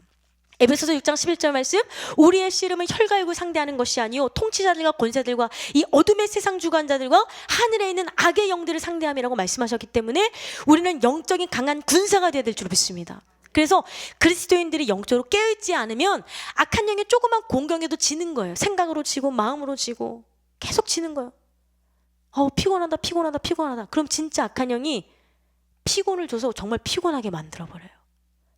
에베소서 6장 11절 말씀, 우리의 씨름은 혈과육을 상대하는 것이 아니요 통치자들과 권세들과 이 어둠의 세상 주관자들과 하늘에 있는 악의 영들을 상대함이라고 말씀하셨기 때문에 우리는 영적인 강한 군사가 되어야 될 줄 믿습니다. 그래서 그리스도인들이 영적으로 깨어있지 않으면 악한 영의 조그만 공경에도 지는 거예요. 생각으로 지고 마음으로 지고 계속 지는 거예요. 피곤하다 피곤하다 피곤하다. 그럼 진짜 악한 영이 피곤을 줘서 정말 피곤하게 만들어버려요.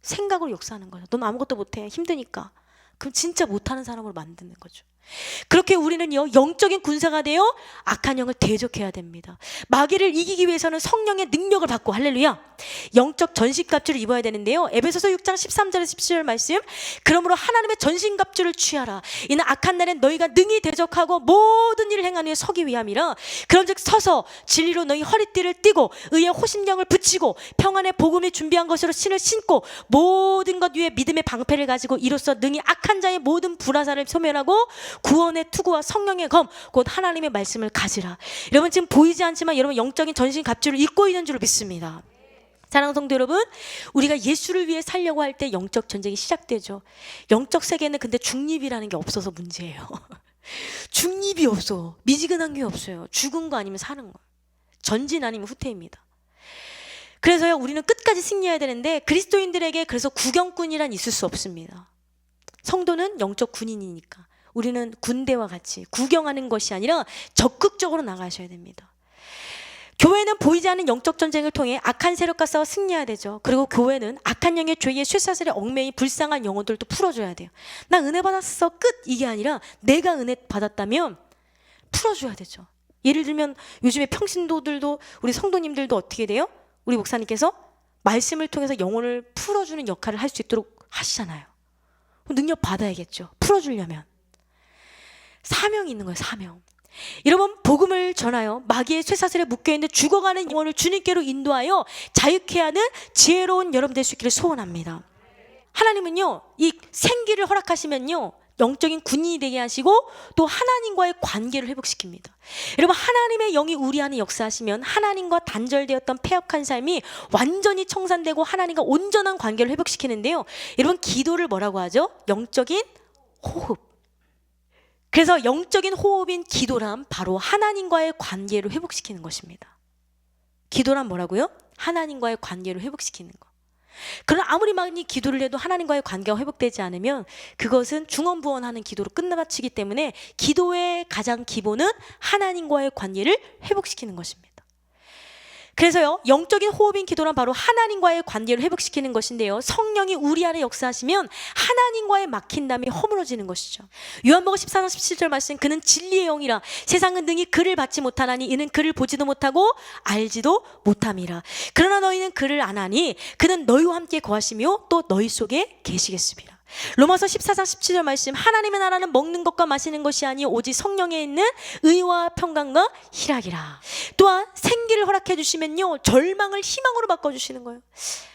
생각으로 역사하는 거죠. 넌 아무것도 못해, 힘드니까. 그럼 진짜 못하는 사람으로 만드는 거죠. 그렇게 우리는요, 영적인 군사가 되어 악한 영을 대적해야 됩니다. 마귀를 이기기 위해서는 성령의 능력을 받고, 할렐루야, 영적 전신갑주를 입어야 되는데요, 에베소서 6장 13절에서 17절 말씀, 그러므로 하나님의 전신갑주를 취하라. 이는 악한 날엔 너희가 능히 대적하고 모든 일을 행하는 데 서기 위함이라. 그런즉 서서 진리로 너희 허리띠를 띠고 의의 호심령을 붙이고 평안의 복음이 준비한 것으로 신을 신고 모든 것 위에 믿음의 방패를 가지고 이로써 능히 악한 자의 모든 불화살을 소멸하고 구원의 투구와 성령의 검 곧 하나님의 말씀을 가지라. 여러분, 지금 보이지 않지만 여러분 영적인 전신 갑주를 입고 있는 줄 믿습니다. 사랑하는 성도 여러분, 우리가 예수를 위해 살려고 할 때 영적 전쟁이 시작되죠. 영적 세계는 근데 중립이라는 게 없어서 문제예요. 중립이 없어. 미지근한 게 없어요. 죽은 거 아니면 사는 거, 전진 아니면 후퇴입니다. 그래서요, 우리는 끝까지 승리해야 되는데 그리스도인들에게 그래서 구경꾼이란 있을 수 없습니다. 성도는 영적 군인이니까 우리는 군대와 같이 구경하는 것이 아니라 적극적으로 나가셔야 됩니다. 교회는 보이지 않는 영적 전쟁을 통해 악한 세력과 싸워 승리해야 되죠. 그리고 교회는 악한 영의 죄의 쇠사슬에 얽매인 불쌍한 영혼들도 풀어줘야 돼요. 나 은혜 받았어 끝, 이게 아니라 내가 은혜 받았다면 풀어줘야 되죠. 예를 들면 요즘에 평신도들도, 우리 성도님들도 어떻게 돼요? 우리 목사님께서 말씀을 통해서 영혼을 풀어주는 역할을 할 수 있도록 하시잖아요. 능력 받아야겠죠. 풀어주려면 사명이 있는 거예요. 사명. 여러분, 복음을 전하여 마귀의 쇠사슬에 묶여있는 죽어가는 영혼을 주님께로 인도하여 자유케 하는 지혜로운 여러분 될 수 있기를 소원합니다. 하나님은요, 이 생기를 허락하시면요, 영적인 군인이 되게 하시고 또 하나님과의 관계를 회복시킵니다. 여러분, 하나님의 영이 우리 안에 역사하시면 하나님과 단절되었던 패역한 삶이 완전히 청산되고 하나님과 온전한 관계를 회복시키는데요, 여러분, 기도를 뭐라고 하죠? 영적인 호흡. 그래서 영적인 호흡인 기도란 바로 하나님과의 관계를 회복시키는 것입니다. 기도란 뭐라고요? 하나님과의 관계를 회복시키는 것. 그러나 아무리 많이 기도를 해도 하나님과의 관계가 회복되지 않으면 그것은 중언부언하는 기도로 끝마치기 때문에 기도의 가장 기본은 하나님과의 관계를 회복시키는 것입니다. 그래서요, 영적인 호흡인 기도란 바로 하나님과의 관계를 회복시키는 것인데요, 성령이 우리 안에 역사하시면 하나님과의 막힌담이 허물어지는 것이죠. 요한복음 14장 17절 말씀, 그는 진리의 영이라 세상은 능히 그를 받지 못하나니 이는 그를 보지도 못하고 알지도 못함이라. 그러나 너희는 그를 아나니 그는 너희와 함께 거하시며 또 너희 속에 계시겠습니다. 로마서 14장 17절 말씀, 하나님의 나라는 먹는 것과 마시는 것이 아니 오직 성령에 있는 의와 평강과 희락이라. 또한 생기를 허락해 주시면요, 절망을 희망으로 바꿔주시는 거예요.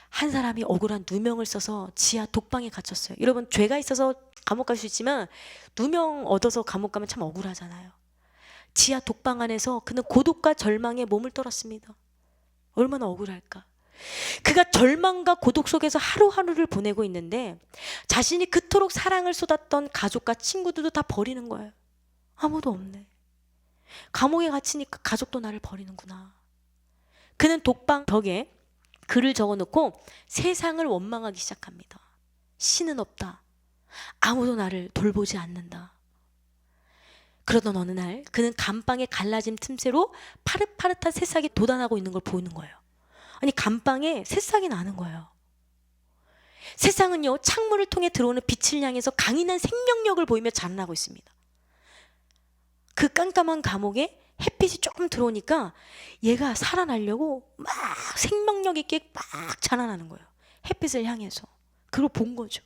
한 사람이 억울한 누명을 써서 지하 독방에 갇혔어요. 여러분, 죄가 있어서 감옥 갈 수 있지만 누명 얻어서 감옥 가면 참 억울하잖아요. 지하 독방 안에서 그는 고독과 절망에 몸을 떨었습니다. 얼마나 억울할까. 그가 절망과 고독 속에서 하루하루를 보내고 있는데 자신이 그토록 사랑을 쏟았던 가족과 친구들도 다 버리는 거예요. 아무도 없네. 감옥에 갇히니까 가족도 나를 버리는구나. 그는 독방 벽에 글을 적어놓고 세상을 원망하기 시작합니다. 신은 없다. 아무도 나를 돌보지 않는다. 그러던 어느 날 그는 감방의 갈라진 틈새로 파릇파릇한 새싹이 돋아나고 있는 걸 보이는 거예요. 아니, 감방에 새싹이 나는 거예요. 새싹은요, 창문을 통해 들어오는 빛을 향해서 강인한 생명력을 보이며 자라나고 있습니다. 그 깜깜한 감옥에 햇빛이 조금 들어오니까 얘가 살아나려고 막 생명력 있게 막 자라나는 거예요. 햇빛을 향해서. 그걸 본 거죠.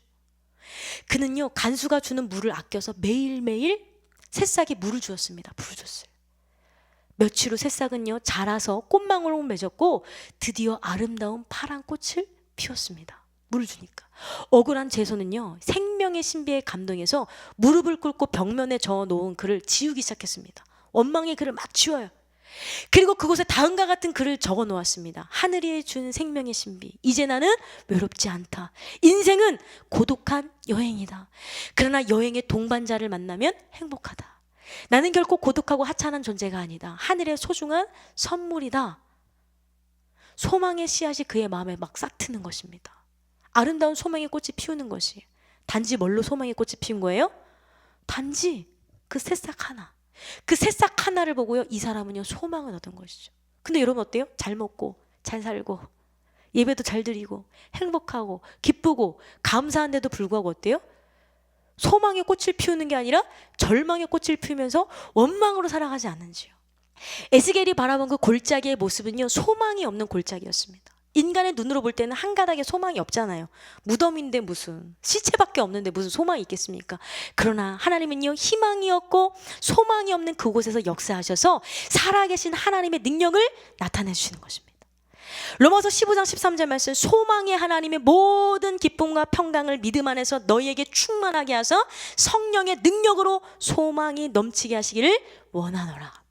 그는요, 간수가 주는 물을 아껴서 매일매일 새싹에 물을 주었습니다. 물을 줬어요. 며칠 후 새싹은요, 자라서 꽃망울을 맺었고 드디어 아름다운 파란 꽃을 피웠습니다. 물을 주니까. 억울한 제소는요, 생명의 신비에 감동해서 무릎을 꿇고 벽면에 저어놓은 글을 지우기 시작했습니다. 원망의 글을 막 지워요. 그리고 그곳에 다음과 같은 글을 적어 놓았습니다. 하늘이 준 생명의 신비, 이제 나는 외롭지 않다. 인생은 고독한 여행이다. 그러나 여행의 동반자를 만나면 행복하다. 나는 결코 고독하고 하찮은 존재가 아니다. 하늘의 소중한 선물이다. 소망의 씨앗이 그의 마음에 막 싹트는 것입니다. 아름다운 소망의 꽃이 피우는 것이에요. 단지 뭘로 소망의 꽃이 피운 거예요? 단지 그 새싹 하나, 그 새싹 하나를 보고요, 이 사람은요 소망을 얻은 것이죠. 근데 여러분 어때요? 잘 먹고 잘 살고 예배도 잘 드리고 행복하고 기쁘고 감사한데도 불구하고 어때요? 소망의 꽃을 피우는 게 아니라 절망의 꽃을 피우면서 원망으로 살아가지 않는지요. 에스겔이 바라본 그 골짜기의 모습은요, 소망이 없는 골짜기였습니다. 인간의 눈으로 볼 때는 한 가닥에 소망이 없잖아요. 무덤인데 무슨, 시체밖에 없는데 무슨 소망이 있겠습니까? 그러나 하나님은요, 희망이 없고 소망이 없는 그곳에서 역사하셔서 살아계신 하나님의 능력을 나타내 주시는 것입니다. 로마서 15장 13절 말씀, 소망의 하나님의 모든 기쁨과 평강을 믿음 안에서 너희에게 충만하게 하사 성령의 능력으로 소망이 넘치게 하시기를 원하노라.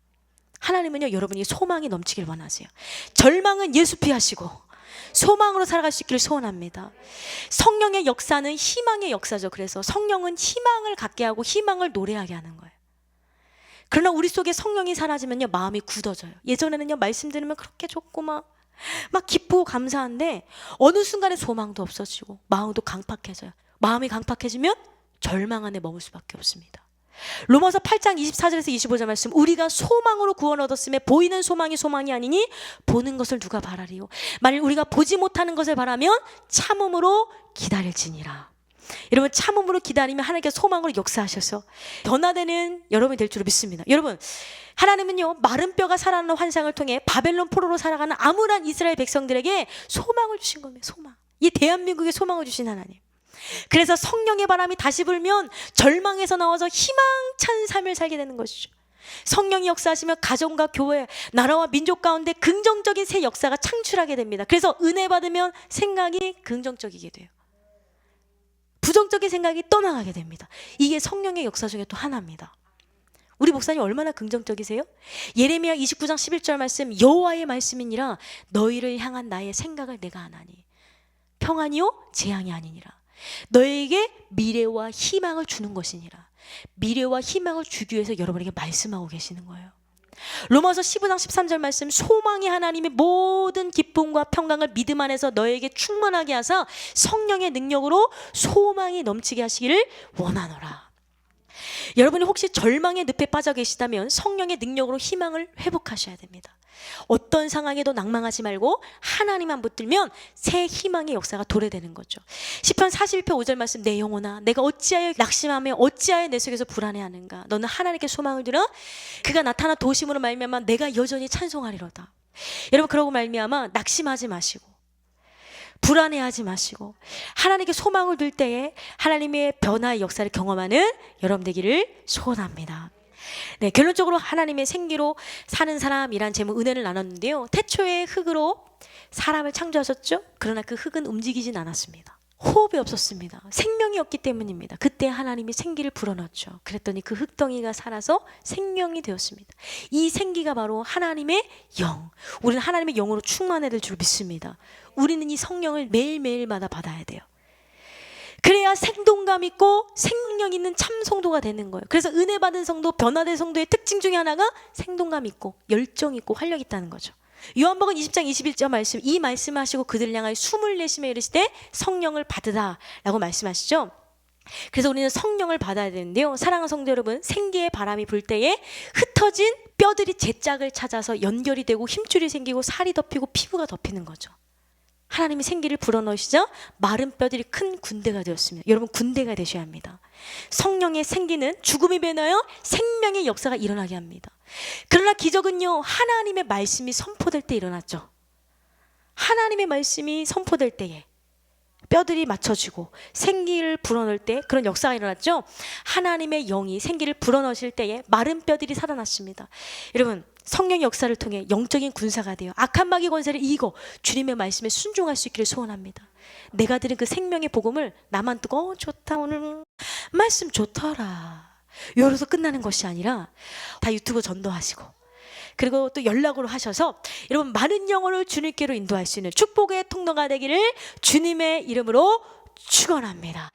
하나님은요, 여러분이 소망이 넘치길 원하세요. 절망은 예수 피하시고 소망으로 살아갈 수 있기를 소원합니다. 성령의 역사는 희망의 역사죠. 그래서 성령은 희망을 갖게 하고 희망을 노래하게 하는 거예요. 그러나 우리 속에 성령이 사라지면요, 마음이 굳어져요. 예전에는요, 말씀 들으면 그렇게 좋고 막 기쁘고 감사한데 어느 순간에 소망도 없어지고 마음도 강팍해져요. 마음이 강팍해지면 절망 안에 머물 수밖에 없습니다. 로마서 8장 24절에서 25절 말씀, 우리가 소망으로 구원 얻었음에 보이는 소망이 소망이 아니니 보는 것을 누가 바라리요. 만일 우리가 보지 못하는 것을 바라면 참음으로 기다릴지니라. 여러분, 참음으로 기다리면 하나님께서 소망으로 역사하셔서 변화되는 여러분이 될 줄을 믿습니다. 여러분, 하나님은요, 마른 뼈가 살아나는 환상을 통해 바벨론 포로로 살아가는 암울한 이스라엘 백성들에게 소망을 주신 겁니다. 소망. 이 대한민국에 소망을 주신 하나님. 그래서 성령의 바람이 다시 불면 절망에서 나와서 희망찬 삶을 살게 되는 것이죠. 성령이 역사하시며 가정과 교회, 나라와 민족 가운데 긍정적인 새 역사가 창출하게 됩니다. 그래서 은혜 받으면 생각이 긍정적이게 돼요. 부정적인 생각이 떠나가게 됩니다. 이게 성령의 역사 중에 또 하나입니다. 우리 목사님 얼마나 긍정적이세요? 예레미야 29장 11절 말씀, 여호와의 말씀이니라 너희를 향한 나의 생각을 내가 아나니 평안이요 재앙이 아니니라. 너에게 미래와 희망을 주는 것이니라. 미래와 희망을 주기 위해서 여러분에게 말씀하고 계시는 거예요. 로마서 15장 13절 말씀, 소망의 하나님의 모든 기쁨과 평강을 믿음 안에서 너에게 충만하게 하사 성령의 능력으로 소망이 넘치게 하시기를 원하노라. 여러분이 혹시 절망의 늪에 빠져 계시다면 성령의 능력으로 희망을 회복하셔야 됩니다. 어떤 상황에도 낭망하지 말고 하나님만 붙들면 새 희망의 역사가 도래되는 거죠. 시편 41편 5절 말씀, 내 영혼아 내가 어찌하여 낙심하며 어찌하여 내 속에서 불안해하는가. 너는 하나님께 소망을 들어 그가 나타나 도심으로 말미암아 내가 여전히 찬송하리로다. 여러분, 그러고 말미암아 낙심하지 마시고 불안해하지 마시고 하나님께 소망을 둘 때에 하나님의 변화의 역사를 경험하는 여러분 되기를 소원합니다. 네, 결론적으로 하나님의 생기로 사는 사람이란 제목 은혜를 나눴는데요. 태초에 흙으로 사람을 창조하셨죠. 그러나 그 흙은 움직이진 않았습니다. 호흡이 없었습니다. 생명이 없기 때문입니다. 그때 하나님이 생기를 불어넣었죠. 그랬더니 그 흙덩이가 살아서 생명이 되었습니다. 이 생기가 바로 하나님의 영. 우리는 하나님의 영으로 충만해야 될 줄 믿습니다. 우리는 이 성령을 매일매일마다 받아야 돼요. 그래야 생동감 있고 생명 있는 참 성도가 되는 거예요. 그래서 은혜 받은 성도, 변화된 성도의 특징 중에 하나가 생동감 있고 열정 있고 활력 있다는 거죠. 요한복음 20장 21절 말씀, 이 말씀하시고 그들을 향하여 숨을 내쉬며 이르시되 성령을 받으라 라고 말씀하시죠. 그래서 우리는 성령을 받아야 되는데요. 사랑하는 성도 여러분, 생기의 바람이 불 때에 흩어진 뼈들이 제짝을 찾아서 연결이 되고 힘줄이 생기고 살이 덮이고 피부가 덮이는 거죠. 하나님이 생기를 불어넣으시자 마른 뼈들이 큰 군대가 되었습니다. 여러분, 군대가 되셔야 합니다. 성령의 생기는 죽음이 변하여 생명의 역사가 일어나게 합니다. 그러나 기적은요, 하나님의 말씀이 선포될 때 일어났죠. 하나님의 말씀이 선포될 때에 뼈들이 맞춰지고 생기를 불어넣을 때 그런 역사가 일어났죠. 하나님의 영이 생기를 불어넣으실 때에 마른 뼈들이 살아났습니다. 여러분, 성령의 역사를 통해 영적인 군사가 되어 악한 마귀 권세를 이기고 주님의 말씀에 순종할 수 있기를 소원합니다. 내가 들은 그 생명의 복음을 나만 듣고 좋다 오늘 말씀 좋더라 이러서 끝나는 것이 아니라 다 유튜브 전도하시고 그리고 또 연락으로 하셔서 여러분 많은 영혼을 주님께로 인도할 수 있는 축복의 통로가 되기를 주님의 이름으로 축원합니다.